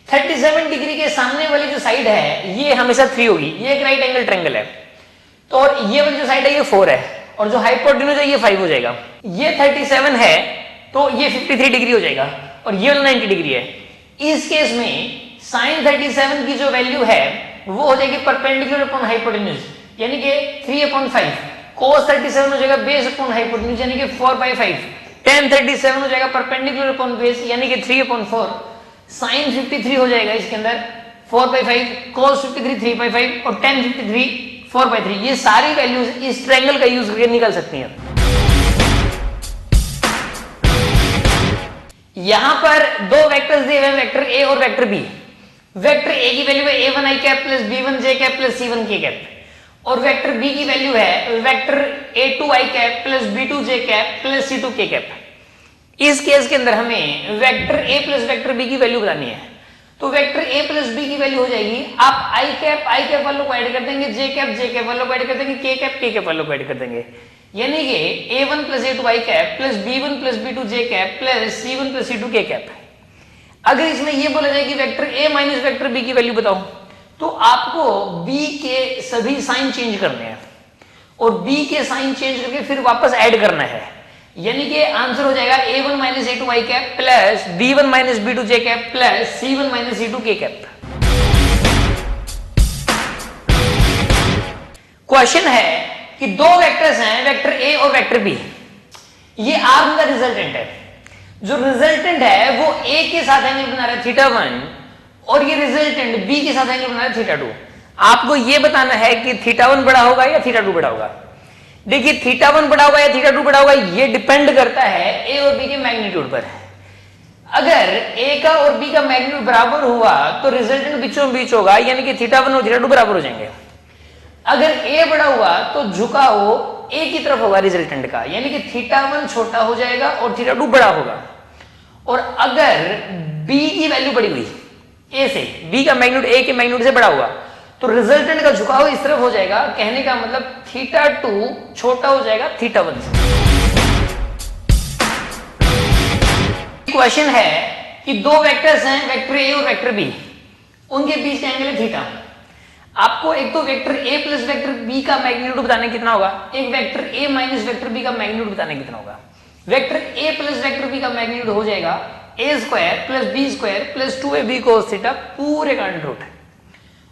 37 डिग्री के सामने वाली जो साइड है ये हमेशा 3 होगी, ये एक राइट एंगल ट्रायंगल है। तो और ये वाली जो साइड है ये 4 है और जो हाइपोटेन्यूज है ये 5 हो जाएगा। ये 37 है तो ये 53 डिग्री हो जाएगा और ये वाला 90 डिग्री है। इस केस में sin 37 की जो वैल्यू है वो हो जाएगी परपेंडिकुलर अपॉन हाइपोटेन्यूज, यानी कि 3/5। cos 37 हो जाएगा बेस अपॉन हाइपोटेन्यूज यानी कि 4/5। tan 37 हो जाएगा परपेंडिकुलर अपॉन बेस यानी कि 3/4। sin 53 हो जाएगा इसके अंदर 4/5, cos 53 3/5 और tan 53 4/3। ये सारी वैल्यूज इस ट्रायंगल का यूज करके निकल सकती हैं। यहां पर दो वेक्टर्स दिए हुए, वेक्टर ए और वेक्टर बी। वेक्टर ए की वैल्यू है a1 i cap plus b1 j cap plus c1 k cap और वेक्टर बी की वैल्यू है vector a2 i cap plus b2 j cap plus c2 k cap. इस केस के अंदर हमें vector a plus vector b की वैल्यू बतानी है। तो वेक्टर a प्लस b की वैल्यू हो जाएगी, आप i कैप वालों को ऐड कर देंगे, j कैप वालों को ऐड कर देंगे, k कैप वालों को ऐड कर देंगे, यानी कि a1 plus a2 i cap plus b1 plus b2 j cap plus c1 plus c2 k cap. अगर इसमें ये बोला जाए कि vector a minus vector b की वैल्यू बताओ तो आपको b के सभी साइन चेंज करने हैं और b के साइन चेंज करके फिर वापस ऐड करना है, यानी कि आंसर हो जाएगा a1 minus a2 i cap plus b1 minus b2 j cap plus c1 minus c2 k cap. Question है कि दो वेक्टर्स हैं, वेक्टर a और वेक्टर b, ये r उनका रिजल्टेंट है। जो रिजल्टेंट है वो a के साथ एंगल बना रहा है θ1 और ये रिजल्टेंट b के साथ एंगल बना रहा है θ2। आपको ये बताना है कि θ1 बड़ा होगा या θ2 बड़ा होगा। देखिए θ1 बड़ा होगा या θ2 बड़ा होगा ये डिपेंड करता है a और b के मैग्नीट्यूड पर। अगर a का और b का मैग्नीट्यूड बराबर हुआ तो रिजल्टेंट बीचों बीच होगा, यानी कि θ1 और θ2 बराबर हो जाएंगे। अगर a बड़ा हुआ तो झुकाव a की तरफ होगा रिजल्टेंट का, यानी कि θ1 छोटा हो जाएगा और θ2 बड़ा होगा। और अगर b की वैल्यू बड़ी हुई a से, b का मैग्नीट्यूड a के मैग्नीट्यूड से बड़ा हुआ तो रिजल्टेंट का झुकाव इस तरफ हो जाएगा, कहने का मतलब θ2 छोटा हो जाएगा θ1 से। क्वेश्चन है कि दो वेक्टर्स हैं, वेक्टर ए और वेक्टर बी, उनके बीच का एंगल है थीटा। आपको एक तो वेक्टर ए प्लस वेक्टर बी का मैग्नीट्यूड बताने कितना होगा, एक वेक्टर ए माइनस वेक्टर बी का मैग्नीट्यूड बताने कितना होगा। वेक्टर ए प्लस वेक्टर बी का मैग्नीट्यूड हो जाएगा A square plus B square plus 2ab cos theta पूरे का अंडर रूट,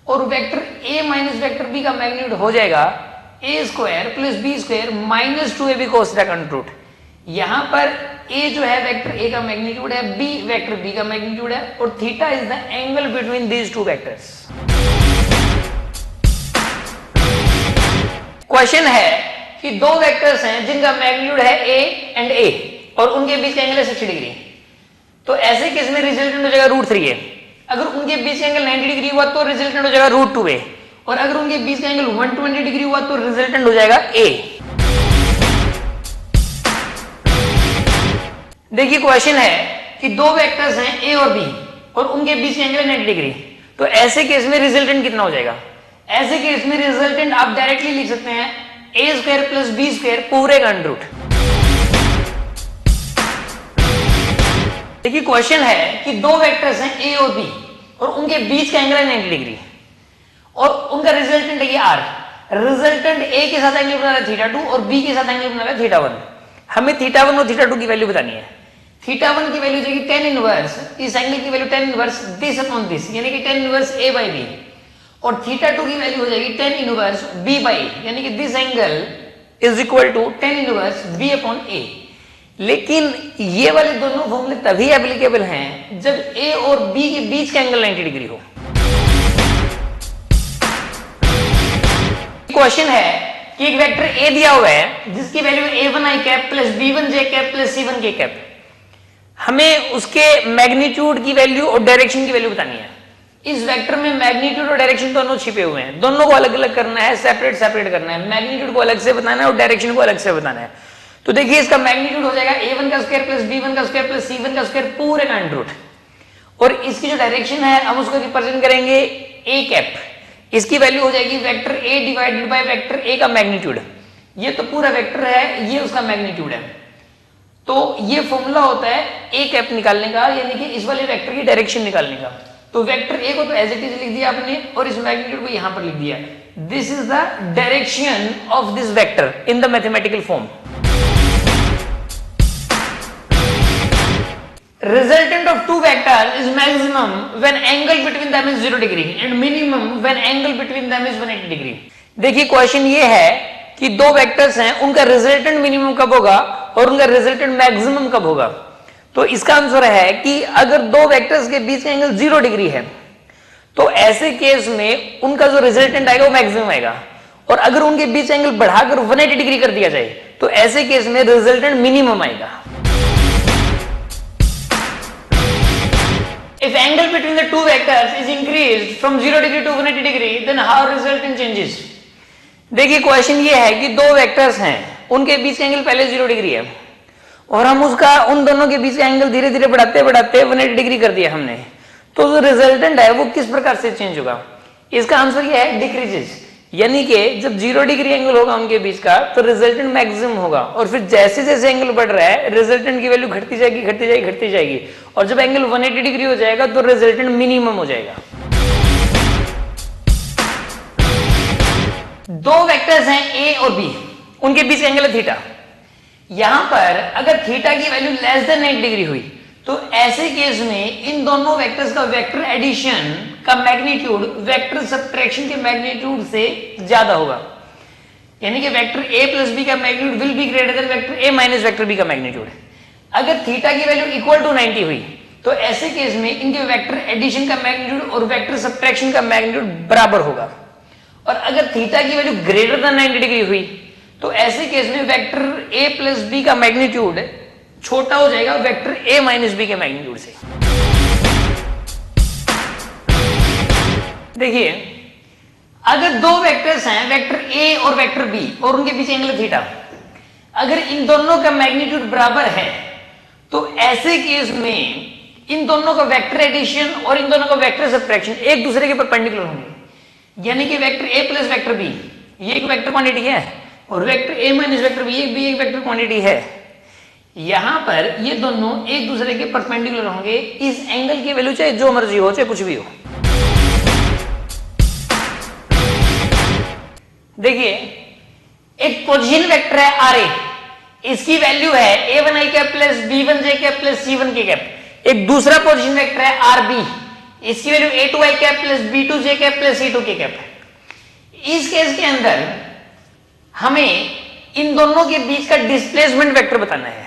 और वेक्टर ए माइनस वेक्टर बी का मैग्नीट्यूड हो जाएगा A square plus B square minus 2ab cos theta का अंडर रूट। यहां पर ए जो है वेक्टर ए का मैग्नीट्यूड है, बी वेक्टर बी का मैग्नीट्यूड है, और theta is the angle between these two vectors. Question है कि दो वेक्टर्स हैं जिनका मैग्नीट्यूड है ए एंड ए और उनके बीच का एंगल है 60 डिग्री। तो ऐसे केस में रिजल्टेंट हो जाएगा √3a। अगर उनके बीच का एंगल 90 डिग्री हुआ तो रिजल्टेंट हो जाएगा √2a, और अगर उनके बीच का एंगल 120 डिग्री हुआ तो रिजल्टेंट हो जाएगा a। देखिए क्वेश्चन है कि दो वेक्टर्स हैं ए और बी और उनके बीच का एंगल है 90 डिग्री। तो ऐसे केस में रिजल्टेंट कितना हो जाएगा, ऐसे केस में रिजल्टेंट आप डायरेक्टली लिख सकते हैं ए स्क्वायर प्लस बी स्क्वायर पूरे का अंडर रूट। देखिए क्वेश्चन है कि दो वेक्टर्स हैं ए और बी और उनके बीच का एंगल है 90 डिग्री और उनका रिजल्टेंट है ये आर। रिजल्टेंट ए के साथ एंगल बना रहा है θ2 और बी के साथ एंगल बना रहा है θ1। हमें θ1 और θ2 की वैल्यू बतानी है। θ1 की वैल्यू जाएगी tan इनवर्स, इस एंगल की value tan inverse this upon this, यानी कि tan inverse a by b, और θ2 की वैल्यू हो जाएगी tan inverse b by a, यानी कि this angle is equal to tan inverse b upon a। लेकिन ये वाले दोनों फॉर्मूले तभी एप्लीकेबल हैं जब a और b के बीच का एंगल 90 डिग्री हो। क्वेश्चन है कि एक वेक्टर a दिया हुआ है जिसकी value a1i cap plus b1j cap plus c1k cap. हमें उसके मैग्नीट्यूड की वैल्यू और डायरेक्शन की वैल्यू बतानी है। इस वेक्टर में मैग्नीट्यूड और डायरेक्शन दोनों छिपे हुए हैं, दोनों को अलग अलग करना है, सेपरेट करना है। मैग्नीट्यूड को अलग से बताना है और डायरेक्शन को अलग से बताना है। तो देखिए इसका मैग्नीट्यूड हो जाएगा a1 का स्क्वायर प्लस b1 का स्क्वायर प्लस c1 का स्क्वायर पूरे का अंडर रूट, और इसकी जो डायरेक्शन है हम उसको रिप्रेजेंट करेंगे a कैप। इसकी वैल्यू हो जाएगी vector a divided by vector a का मैग्नीट्यूड। ये तो पूरा वेक्टर है, ये उसका मैग्नीट्यूड है। तो ये फॉर्मूला होता है a कैप निकालने का, यानी कि इस वाले वेक्टर की डायरेक्शन निकालने का। तो वेक्टर a को तो एज इट इज लिख दिया आपने और इस मैग्नीट्यूड को यहां पर लिख दिया। This is the direction of this vector in the mathematical form. Resultant of two vectors is maximum when angle between them is 0 degree and minimum when angle between them is 180 degree। देखिए क्वेश्चन ये है कि दो वेक्टर्स हैं, उनका रिजल्टेंट मिनिमम कब होगा और उनका रिजल्टेंट मैक्सिमम कब होगा। तो इसका आंसर है कि अगर दो वेक्टर्स के बीच का एंगल 0 डिग्री है तो ऐसे केस में उनका जो रिजल्टेंट आएगा वो मैक्सिमम आएगा, और अगर उनके बीच एंगल बढ़ाकर 180 डिग्री कर दिया जाए तो ऐसे केस में रिजल्टेंट मिनिमम आएगा। If angle between the two vectors is increased from 0 degree to 180 degree, then how resultant changes? देखिए क्वेश्चन ये है कि दो वेक्टर्स हैं, उनके बीच का एंगल पहले 0 डिग्री है और हम उसका उन दोनों के बीच का एंगल धीरे धीरे बढ़ाते बढ़ाते 180 डिग्री कर दिया हमने। तो जो रिजल्टेंट है वो किस प्रकार से चेंज होगा। इसका आंसर ये है डिक्रीजेस, यानी कि जब 0 डिग्री एंगल होगा उनके बीच का तो रिजल्टेंट मैक्सिमम होगा, और फिर जैसे जैसे एंगल बढ़ रहा है रिजल्टेंट की वैल्यू घटती जाएगी, और जब एंगल 180 डिग्री हो जाएगा तो रिजल्टेंट मिनिमम हो जाएगा। दो वेक्टर्स हैं ए और बी, उनके बीच एंगल है थीटा। यहां पर अगर थीटा की वैल्यू लेस देन 90 डिग्री हुई तो ऐसे केस में इन दोनों वेक्टर्स का वेक्टर एडिशन का मैग्नीट्यूड वेक्टर सब्ट्रैक्शन के मैग्नीट्यूड से ज्यादा होगा, यानी कि वेक्टर a प्लस बी का magnitude will be greater than vector a minus vector b का मैग्नीट्यूड। अगर थीटा की वैल्यू इक्वल टू 90 हुई तो ऐसे केस में इनके वेक्टर एडिशन का मैग्नीट्यूड और वेक्टर सब्ट्रैक्शन का मैग्नीट्यूड बराबर होगा, और अगर थीटा की वैल्यू ग्रेटर देन 90 डिग्री हुई तो ऐसे केस में वेक्टर a प्लस बी का मैग्नीट्यूड छोटा हो जाएगा वेक्टर a माइनस बी के मैग्नीट्यूड से। देखिए अगर दो वेक्टर्स हैं वेक्टर a और वेक्टर b और उनके बीच एंगल थीटा, अगर इन दोनों का मैग्नीट्यूड बराबर है तो ऐसे केस में इन दोनों का वेक्टर एडिशन और इन दोनों का वेक्टर सब्ट्रैक्शन एक दूसरे के परपेंडिकुलर होंगे, यानी कि वेक्टर ए प्लस वेक्टर बी ये एक वेक्टर क्वांटिटी है और वेक्टर ए माइनस वेक्टर बी एक भी एक वेक्टर क्वांटिटी है। यहां पर ये दोनों एक दूसरे के परपेंडिकुलर होंगे। इस एंगल की वैल्यू चाहे जो मर्जी हो, चाहे कुछ भी हो। देखिए एक पोजीशन वेक्टर है आर ए, इसकी वैल्यू है a1i cap plus b1j cap plus c1k cap. एक दूसरा पोजीशन वेक्टर है आर बी, इसकी value a2i cap plus b2j cap plus c2k cap. इस केस के अंदर हमें इन दोनों के बीच का डिस्प्लेसमेंट वेक्टर बताना है।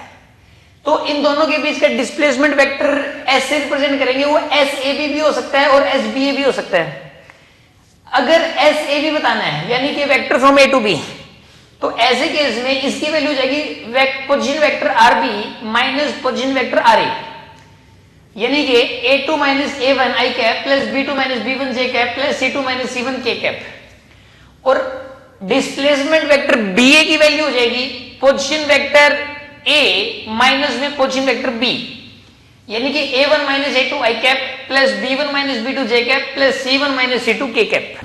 तो इन दोनों के बीच का डिस्प्लेसमेंट वेक्टर एस से रिप्रेजेंट करेंगे। वो एस ए बी भी हो सकता है और एस बी ए भी हो सकता है। अगर एस ए बी बताना है यानी कि vector from A to B, तो ऐसे केस में इसकी वैल्यू जाएगी position vector R B minus position vector R A, यानी कि a2 माइनस a1 i cap plus b2 माइनस b1 j cap plus c2 माइनस c1 k कैप। और डिस्प्लेसमेंट वेक्टर ba की वैल्यू हो जाएगी पोजीशन वेक्टर a माइनस में पोजीशन वेक्टर b, यानी कि a1 minus a2 i cap plus b1 minus b2 j cap plus c1 minus c2 k cap.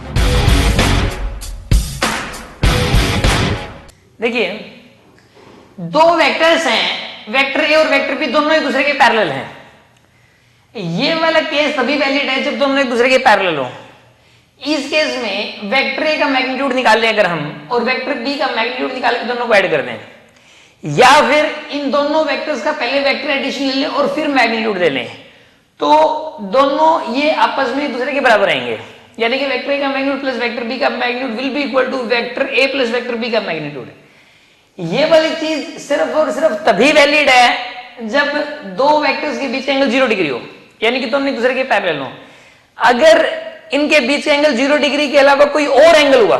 देखिए दो वेक्टर्स हैं, वेक्टर ए और वेक्टर बी दोनों एक दूसरे के पैरेलल हैं। ये वाला केस तभी वैलिड है जब दोनों एक दूसरे के पैरेलल हो। इस केस में वेक्टर ए का मैग्नीट्यूड निकाल लें अगर हम और वेक्टर बी का मैग्नीट्यूड निकाल के दोनों को ऐड कर दें, या फिर इन दोनों वेक्टर्स का पहले वेक्टर एडिशन ले लें और फिर मैग्नीट्यूड ले लें, तो दोनों ये आपस में एक दूसरे के बराबर आएंगे। यानी कि वेक्टर ए का मैग्नीट्यूड प्लस वेक्टर बी का magnitude will be equal to vector A plus vector B का मैग्नीट्यूड। ये वाली चीज सिर्फ और सिर्फ तभी वैलिड है जब दो वेक्टर्स के बीच एंगल 0 डिग्री हो, यानी कि दोनों एक दूसरे के पैरेलल हो। अगर इनके बीच एंगल 0 डिग्री के अलावा कोई और एंगल हुआ,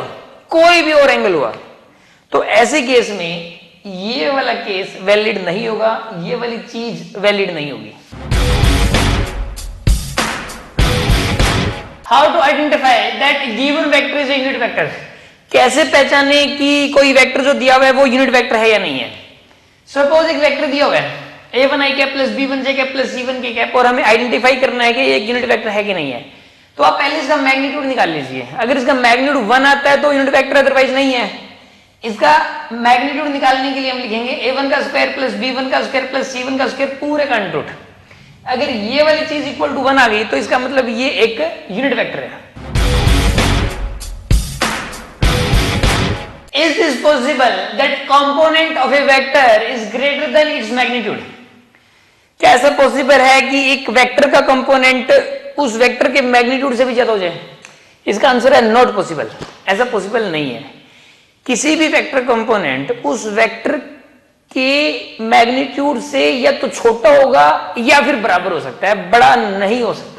कोई भी और एंगल हुआ, तो ऐसे केस में ये वाला केस वैलिड नहीं होगा, ये वाली चीज वैलिड नहीं होगी। How to identify that given vector is a unit vector. कैसे पहचाने कि कोई वेक्टर जो दिया हुआ है वो यूनिट वेक्टर है या नहीं है। सपोज एक वेक्टर दिया हुआ है a1i cap plus b1j cap plus c1k cap और हमें आइडेंटिफाई करना है कि ये एक यूनिट वेक्टर है कि नहीं है। तो आप पहले इसका मैग्नीट्यूड निकाल लीजिए। अगर इसका मैग्नीट्यूड 1 आता है तो यूनिट वेक्टर, अदरवाइज नहीं है। इसका मैग्नीट्यूड निकालने के लिए हम लिखेंगे a1 का स्क्वायर प्लस b1 का स्क्वायर प्लस c1 का स्क्वायर पूरे का अंडर रूट। अगर ये वाली चीज इक्वल टू 1 आ गई तो इसका मतलब ये एक यूनिट वेक्टर है। Is this possible that component of a vector is greater than its magnitude? क्या ऐसा पॉसिबल है कि एक वेक्टर का कंपोनेंट उस वेक्टर के मैग्नीट्यूड से भी ज्यादा हो जाए? इसका आंसर है नॉट पॉसिबल। ऐसा पॉसिबल नहीं है। किसी भी वेक्टर कंपोनेंट उस वेक्टर के मैग्नीट्यूड से या तो छोटा होगा या फिर बराबर हो सकता है, बड़ा नहीं हो सकता।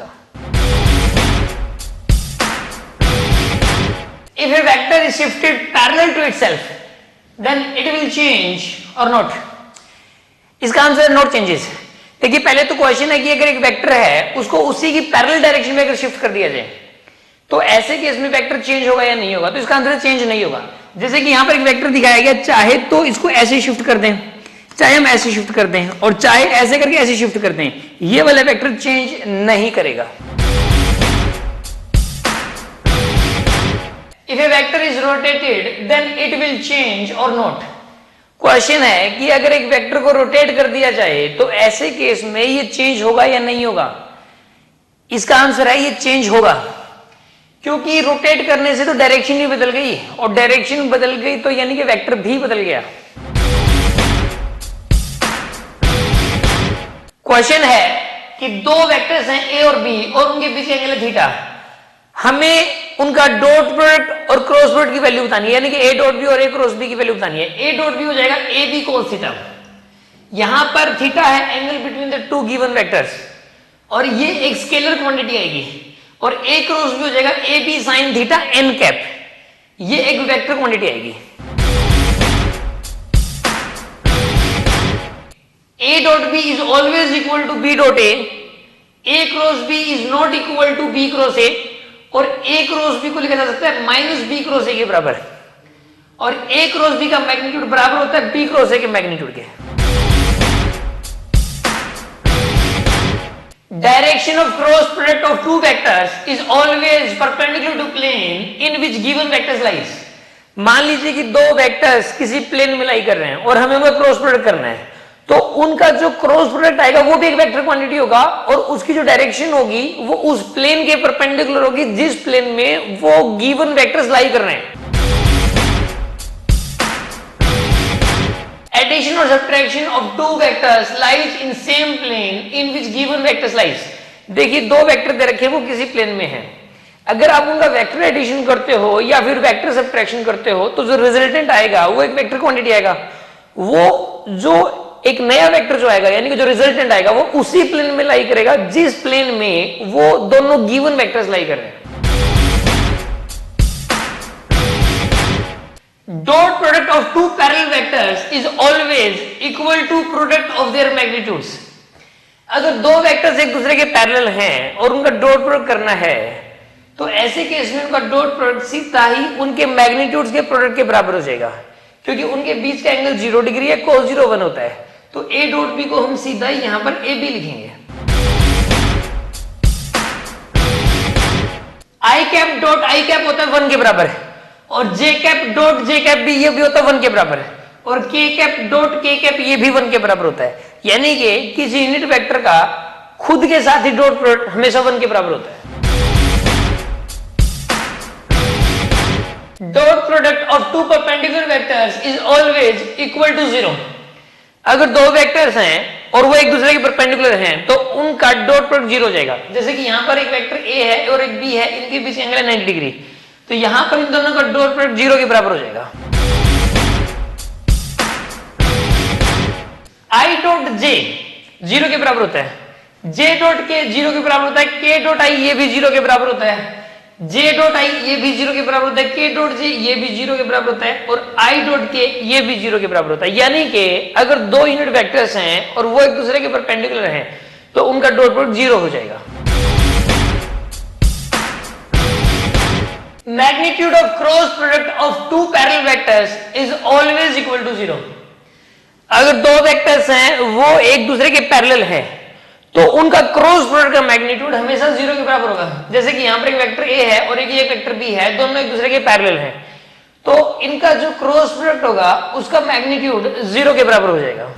If a vector is shifted parallel to itself, then it will change or not? इसका आंसर नॉट चेंजेस। देखिए पहले तो क्वेश्चन है कि अगर एक वेक्टर है उसको उसी की पैरेलल डायरेक्शन में अगर शिफ्ट कर दिया जाए तो ऐसे केस में वेक्टर चेंज होगा या नहीं होगा। तो इसका आंसर चेंज नहीं होगा। जैसे कि यहां पर एक वेक्टर दिखाया गया, चाहे तो इसको ऐसे शिफ्ट कर दें, चाहे हम ऐसे शिफ्ट कर दें और चाहे ऐसे करके ऐसे शिफ्ट कर दें, ये वाला वेक्टर चेंज नहीं करेगा। If a vector is rotated, then it will change or not? Question है कि अगर एक वेक्टर को रोटेट कर दिया जाए तो ऐसे केस में ये चेंज होगा या नहीं होगा। इसका आंसर है ये चेंज होगा, क्योंकि रोटेट करने से तो डायरेक्शन ही बदल गई और डायरेक्शन बदल गई तो यानी कि वेक्टर भी बदल गया। क्वेश्चन है कि दो वेक्टर्स हैं ए और बी और उनके बीच एंगल है थीटा। हमें उनका डॉट प्रोडक्ट और क्रॉस प्रोडक्ट की वैल्यू बतानी है, यानी कि ए डॉट बी और ए क्रॉस बी की वैल्यू बतानी है। ए डॉट बी हो जाएगा ए बी कोस थीटा। यहां पर थीटा है angle between the two given vectors और ये एक स्केलर क्वांटिटी आएगी। और ए क्रॉस बी हो जाएगा a b sine theta n cap, ये एक वेक्टर क्वांटिटी आएगी। A dot b is always equal to b dot a cross b is not equal to b cross a, और ए क्रॉस बी को लिखा जा सकता है माइनस बी क्रॉस ए के बराबर, और ए क्रॉस बी का मैग्नीट्यूड बराबर होता है बी क्रॉस ए के मैग्नीट्यूड के। Direction of cross product of two vectors is always perpendicular to plane in which given vectors lies. मान लीजिए कि दो वेक्टर्स किसी प्लेन में लाई कर रहे हैं और हमें उनका क्रॉस प्रोडक्ट करना है, तो उनका जो क्रॉस प्रोडक्ट आएगा वो भी एक वेक्टर क्वांटिटी होगा और उसकी जो डायरेक्शन होगी वो उस प्लेन के परपेंडिकुलर होगी जिस प्लेन में वो गिवन वेक्टर्स लाई कर रहे हैं. Addition or subtraction of two vectors lies in same plane in which given vectors lies. देखिए दो वेक्टर दे रखे हैं, वो किसी प्लेन में है. अगर आप उनका वेक्टर एडिशन करते हो या फिर वेक्टर सब्ट्रैक्शन करते हो तो जो रिजल्टेंट आएगा वो एक वेक्टर क्वांटिटी आएगा. वो जो एक नया वेक्टर जो आएगा यानी कि जो रिजल्टेंट आएगा वो उसी प्लेन में लाई करेगा जिस प्लेन में वो दोनों गिवन वेक्टर्स लाई कर रहे हैं. Dot product of two parallel vectors is always equal to product of their magnitudes. अगर दो वेक्टर्स एक दूसरे के पैरेलल हैं और उनका डॉट प्रोडक्ट करना है तो ऐसे केस में उनका डॉट प्रोडक्ट सीधा ही उनके मैग्नीट्यूड्स के प्रोडक्ट के बराबर हो जाएगा, क्योंकि उनके बीच का एंगल 0 डिग्री है, cos 0 1 होता है. तो a डॉट b को हम सीधा ही यहां पर ab लिखेंगे. i cap dot i cap होता है 1 के बराबर है और j cap dot j cap भी ये भी होता है 1 के बराबर है और k cap dot k cap ये भी 1 के बराबर होता है. यानी कि किसी यूनिट वेक्टर का खुद के साथ ही डॉट प्रोडक्ट हमेशा 1 के बराबर होता है. Dot product of two perpendicular vectors is always equal to 0. अगर दो वेक्टर्स हैं और वो एक दूसरे के परपेंडिकुलर हैं तो उनका डॉट प्रोडक्ट 0 हो जाएगा. जैसे कि यहां पर एक वेक्टर a है और एक b है, इनके बीच एंगल है 90 डिग्री, तो यहां पर इन दोनों का डॉट प्रोडक्ट 0 के बराबर हो जाएगा. i डॉट j 0 के बराबर होता है, j डॉट k 0 के बराबर होता है, k डॉट i ये भी 0 के बराबर होता है, j डॉट i ये भी 0 के बराबर होता है, k डॉट j ये भी 0 के बराबर होता है और i डॉट k ये भी 0 के बराबर होता है. यानी कि अगर दो यूनिट वेक्टर्स हैं और वो एक दूसरे के परपेंडिकुलर हैं तो उनका डॉट प्रोडक्ट 0 हो जाएगा. Magnitude of cross product of two parallel vectors is always equal to 0. अगर दो वेक्टर्स हैं वो एक दूसरे के पैरेलल हैं तो उनका क्रॉस प्रोडक्ट का मैग्नीट्यूड हमेशा 0 के बराबर होगा. जैसे कि यहां पर एक वेक्टर a है और एक वेक्टर b है, दोनों एक दूसरे के पैरेलल हैं, तो इनका जो क्रॉस प्रोडक्ट होगा उसका मैग्नीट्यूड 0 के बराबर हो जाएगा.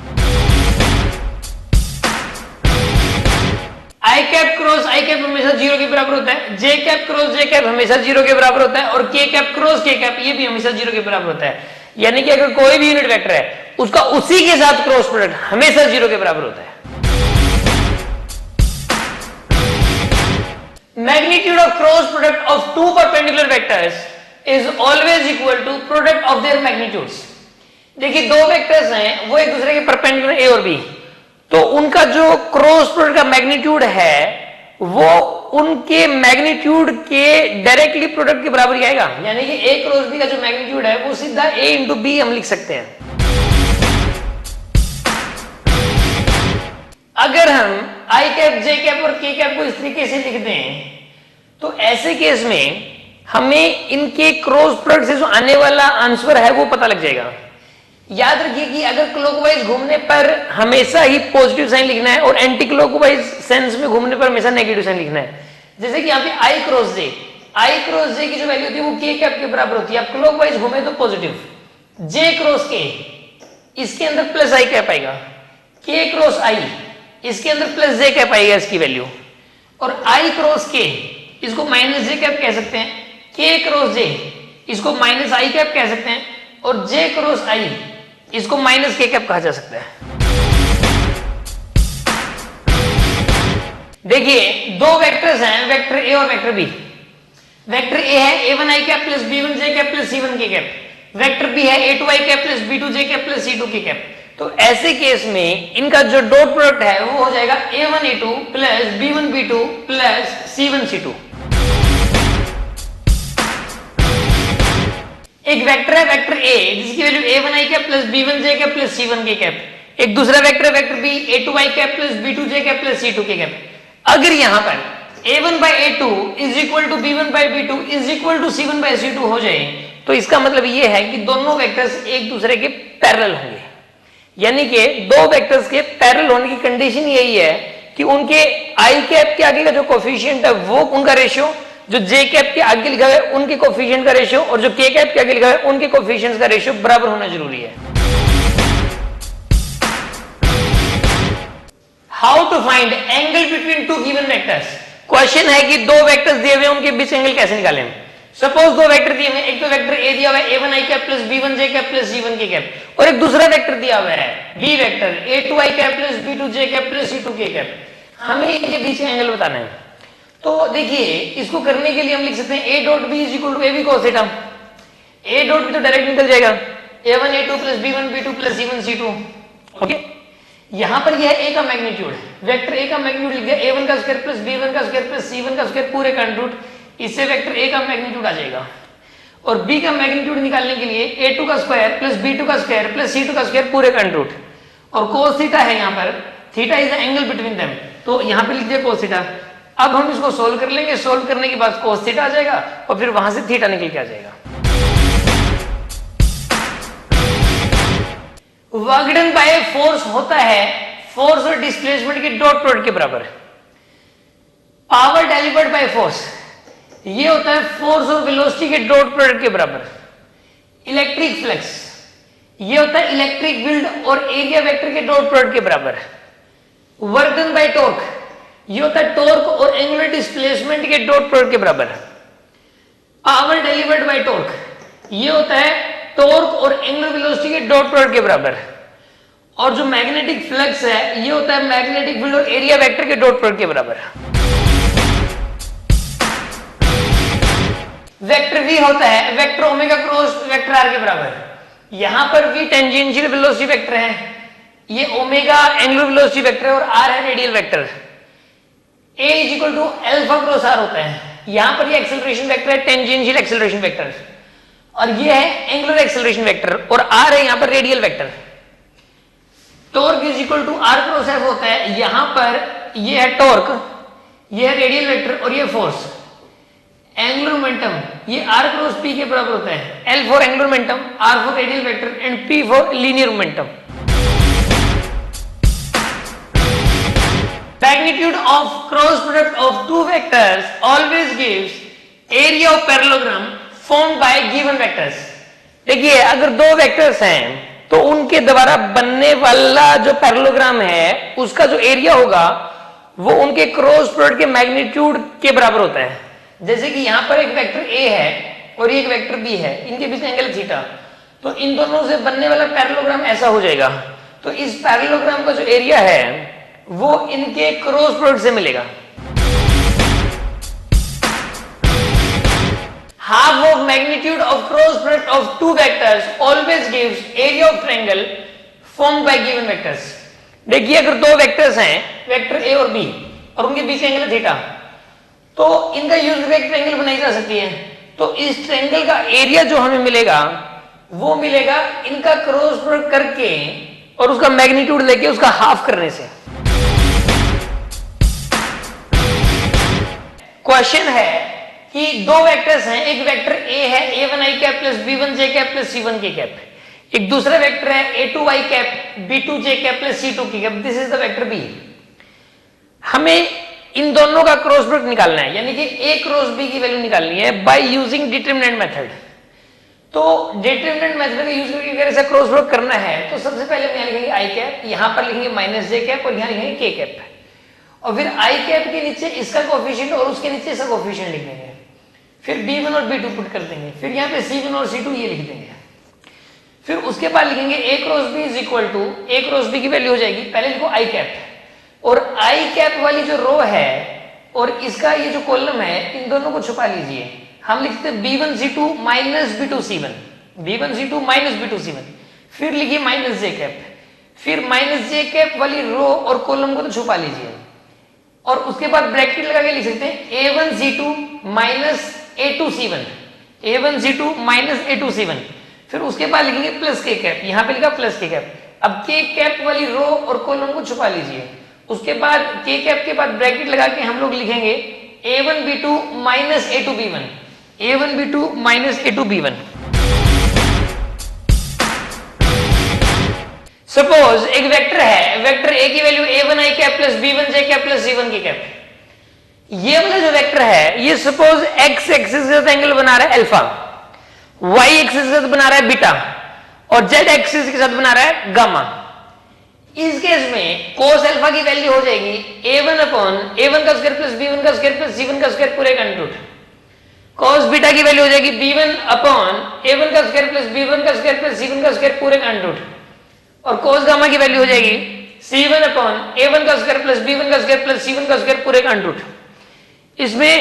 i cap cross i cap हमेशा 0 के बराबर होता है, j cap cross j cap हमेशा 0 के बराबर होता है और k cap cross k cap ये भी हमेशा 0 के बराबर होता है. यानी कि अगर कोई भी यूनिट वेक्टर है उसका उसी के साथ क्रॉस प्रोडक्ट हमेशा 0 के बराबर होता है. Magnitude of cross product of two perpendicular vectors is always equal to product of their magnitudes. देखिए दो वेक्टर्स हैं वो एक दूसरे के परपेंडिकुलर a और b, तो उनका जो क्रॉस प्रोडक्ट का मैग्नीट्यूड है वो उनके मैग्नीट्यूड के डायरेक्टली प्रोडक्ट के बराबर ही आएगा. यानी कि a क्रॉस b का जो मैग्नीट्यूड है वो सीधा a इंटू b हम लिख सकते हैं. अगर हम i कैप j कैप और k कैप को इस तरीके से लिख दें तो ऐसे केस में हमें इनके क्रॉस प्रोडक्ट से जो आने वाला आंसर है वो पता लग जाएगा. याद रखिए कि अगर क्लॉकवाइज घूमने पर हमेशा ही पॉजिटिव साइन लिखना है और एंटी क्लॉकवाइज सेंस में घूमने पर हमेशा नेगेटिव साइन लिखना है. जैसे कि यहाँ पे i क्रॉस j की जो वैल्यू होती है वो k कैप के बराबर होती है. आप क्लॉकवाइज घूमे तो पॉजिटिव, j क्रॉस k इसके अंदर प्लस i कैप आएगा, k क्रॉस i इसके अंदर प्लस j कैप आएगा इसकी वैल्यू, और i क्रॉस k इसको माइनस j कैप कह सकते हैं, k क्रॉस j इसको माइनस i कैप कह सकते हैं और j क्रॉस i इसको माइनस k कैप कहा जा सकता है. देखिए दो वेक्टर्स हैं, वेक्टर a और वेक्टर b. वेक्टर a है a1i cap plus b1j cap plus c1k cap, vector b है a2i cap plus b2j cap plus c2k cap. तो ऐसे केस में इनका जो डॉट प्रोडक्ट है वो हो जाएगा a1 a2 plus b1 b2 plus c1 c2. एक वेक्टर है वेक्टर a जिसकी value a1i cap plus b1j cap plus c1k cap, एक दूसरा वेक्टर है vector b a2i cap plus b2j cap plus c2k cap. अगर यहां पर a1 by a2 is equal to b1 by b2 is equal to c1 by c2 हो जाए तो इसका मतलब ये है कि दोनों वेक्टर्स एक दूसरे के पैरेलल होंगे. यानी कि दो वेक्टर्स के पैरेलल होने की कंडीशन यही है कि उनके आई कैप के आगे का जो कोफिशिएंट है वो उनका रेशियो, जो जे कैप के आगे लिखा है उनके कोफिशिएंट का रेशियो, और जो के कैप के आगे लिखा है उनके कोफिशिएंट्स का रेशियो बराबर होना जरूरी है। How to find angle between two given vectors. Question है कि दो वेक्टर्स दिए हुए हैं, उनके बीच एंगल कैसे निकालें। सपोज दो वेक्टर दिए हुए हैं, एक तो वेक्टर ए दिया हुआ है a1 i cap plus b1 j cap plus c1 k cap, और एक दूसरा वेक्टर दिया हुआ है b vector a2 i cap plus b2 j cap plus c2 k cap. हमें इनके बीच एंगल बताना है। तो देखिए इसको करने के लिए हम लिख सकते हैं a dot b is equal to ab cos theta. a dot b तो डायरेक्ट निकल जाएगा, a1 a2 plus b1 b2 plus c1 c2। Okay, यहां पर यह a का मैग्नीट्यूड, वेक्टर a का मैग्नीट्यूड लिख दिया, a1 का स्क्वायर प्लस b1 का स्क्वायर प्लस c1 का स्क्वायर पूरे का रूट, इससे वेक्टर a का मैग्नीट्यूड आ जाएगा। और b का मैग्नीट्यूड निकालने के लिए a2 का स्क्वायर प्लस b2 का स्क्वायर प्लस c2 का स्क्वायर पूरे का रूट, और cos थीटा है यहाँ पर, theta is the angle between them, तो यहाँ पे लिख दिया cos थीटा। अब हम इसको सोल्व कर लेंगे, सोल्व करने के बाद cos थीटा आ जाएगा और फिर वहां से थीटा निकल के आ जाएगा। वर्क डन बाय फोर्स होता है फोर्स और डिस्प्लेसमेंट के डॉट प्रोडक्ट के बराबर। पावर डेलिवर्ड बाय फोर्स ये होता है फोर्स और वेलोसिटी के डॉट प्रोडक्ट के बराबर। इलेक्ट्रिक फ्लक्स ये होता है इलेक्ट्रिक फील्ड और एरिया वेक्टर के डॉट प्रोडक्ट के बराबर। वर्क डन बाय टॉर्क ये होता है टॉर्क और एंगुलर डिस्प्लेसमेंट के डॉट प्रोडक्ट के बराबर। पावर डेलिवर्ड बाय टॉर्क ये होता है टॉर्क और एंगुलर वेलोसिटी के डॉट प्रोडक्ट के बराबर। और जो मैग्नेटिक फ्लक्स है ये होता है मैग्नेटिक फील्ड और एरिया वेक्टर के डॉट प्रोडक्ट के बराबर। वेक्टर v होता है vector omega cross vector r के बराबर। यहां पर v टेंजेंशियल वेलोसिटी वेक्टर है, ये ओमेगा एंगुलर वेलोसिटी वेक्टर है और r है radial vector. a is equal to alpha cross r होता है। यहां पर ये एक्सेलरेशन वेक्टर है टेंजेंशियल एक्सेलरेशन वेक्टर, और ये है एंगुलर एक्सेलरेशन वेक्टर, और r है यहां पर radial vector. Torque is equal to r cross f होता है, यहां पर ये है टॉर्क, ये है रेडियल वेक्टर और ये फोर्स। एंगुलर मोमेंटम ये r क्रॉस p के बराबर होता है, L for angular momentum, R for radial vector and P for linear momentum. Magnitude of cross product of two vectors always gives area of parallelogram formed by given vectors. देखिए अगर दो वेक्टर्स हैं तो उनके द्वारा बनने वाला जो पैरेललोग्राम है उसका जो एरिया होगा वो उनके क्रॉस प्रोडक्ट के मैग्नीट्यूड के बराबर होता है। जैसे कि यहां पर एक वेक्टर a है और एक वेक्टर b है, इनके बीच एंगल थीटा, तो इन दोनों से बनने वाला पैरेललोग्राम ऐसा हो जाएगा। तो इस पैरेललोग्राम का जो एरिया है वो इनके क्रॉस प्रोडक्ट से मिलेगा। Half of magnitude of cross product of two vectors always gives area of triangle formed by given vectors. देखिए अगर दो वेक्टर्स हैं वेक्टर a और b और उनके बीच एंगल थीटा, तो इनका यूज करके ट्रायंगल बनाई जा सकती है। तो इस ट्रायंगल का एरिया जो हमें मिलेगा वो मिलेगा इनका क्रॉस प्रोडक्ट करके और उसका मैग्नीट्यूड लेके उसका हाफ करने से। क्वेश्चन है कि दो वेक्टर्स हैं, एक वेक्टर a है a1 i cap plus b1 j cap plus c1 k cap, एक दूसरा वेक्टर है a2 i cap b2 j cap plus c2 k cap, this is the vector b। हमें इन दोनों का क्रॉस प्रोडक्ट निकालना है, यानी कि a क्रॉस b की वैल्यू निकालनी है बाय यूजिंग डिटरमिनेंट मेथड। तो डिटरमिनेंट मेथड का यूज करके अगर ऐसा क्रॉस प्रोडक्ट करना है तो सबसे पहले हम यहाँ लिखेंगे i कैप, यहां पर लिखेंगे माइनस j कैप और यहाँ लिखेंगे k कैप, और फिर i कैप के नीचे इसका कोएफिशिएंट और उसके नीचे इसका कोएफिशिएंट लिख देंगे, फिर b1 और b2 पुट कर देंगे, फिर यहाँ पे c1 और c2 ये लिख देंगे। फिर उसके बाद लिखेंगे a cross b is equal to a cross b की वैल्यू हो जाएगी, पहले लिखो i कैप, और आई कैप वाली जो रो है और इसका ये जो कॉलम है इन दोनों को छुपा लीजिए। हम लिखते हैं b1c2 minus b2c1, b1c2 minus b2c1, फिर लिखिए माइनस जे कैप, फिर माइनस जे कैप वाली रो और कॉलम को तो छुपा लीजिए, और उसके बाद ब्रैकेट लगा के लिख सकते हैं a1c2 minus a2c1, a1c2 minus a2c1, फिर उसके बाद लिखेंगे प्लस के कैप, यहां पे लिखा प्लस के कैप। अब के कैप वाली रो और कॉलम को छुपा लीजिए, उसके बाद के कैप के बाद ब्रैकेट लगा के हम लोग लिखेंगे a1b2 minus a2b1, a1b2 minus a2b1। Suppose एक वेक्टर है, वेक्टर ए की value a1 i cap plus b1 j cap plus c1 k cap. ये वाला जो वेक्टर है ये सपोज x एक्सिस के साथ एंगल बना रहा है अल्फा, y एक्सिस के साथ बना रहा है बीटा और z एक्सिस के साथ बना रहा है गामा। इस केस में cos अल्फा की वैल्यू हो जाएगी a1 अपॉन a1 का स्क्वायर प्लस b1 का स्क्वायर प्लस c1 का स्क्वायर पूरे का अंडर रूट। cos बीटा की वैल्यू हो जाएगी b1 अपॉन a1 का स्क्वायर प्लस b1 का स्क्वायर प्लस c1 का स्क्वायर पूरे का अंडर रूट। और cos गामा की वैल्यू हो जाएगी c1 अपॉन a1 का स्क्वायर प्लस b1 का स्क्वायर प्लस c1 का स्क्वायर पूरे का अंडर रूट। इसमें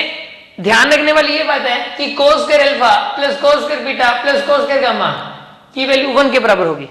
ध्यान रखने वाली ये बात है कि cos square alpha plus cos square beta plus cos square gamma की वैल्यू 1 के बराबर होगी।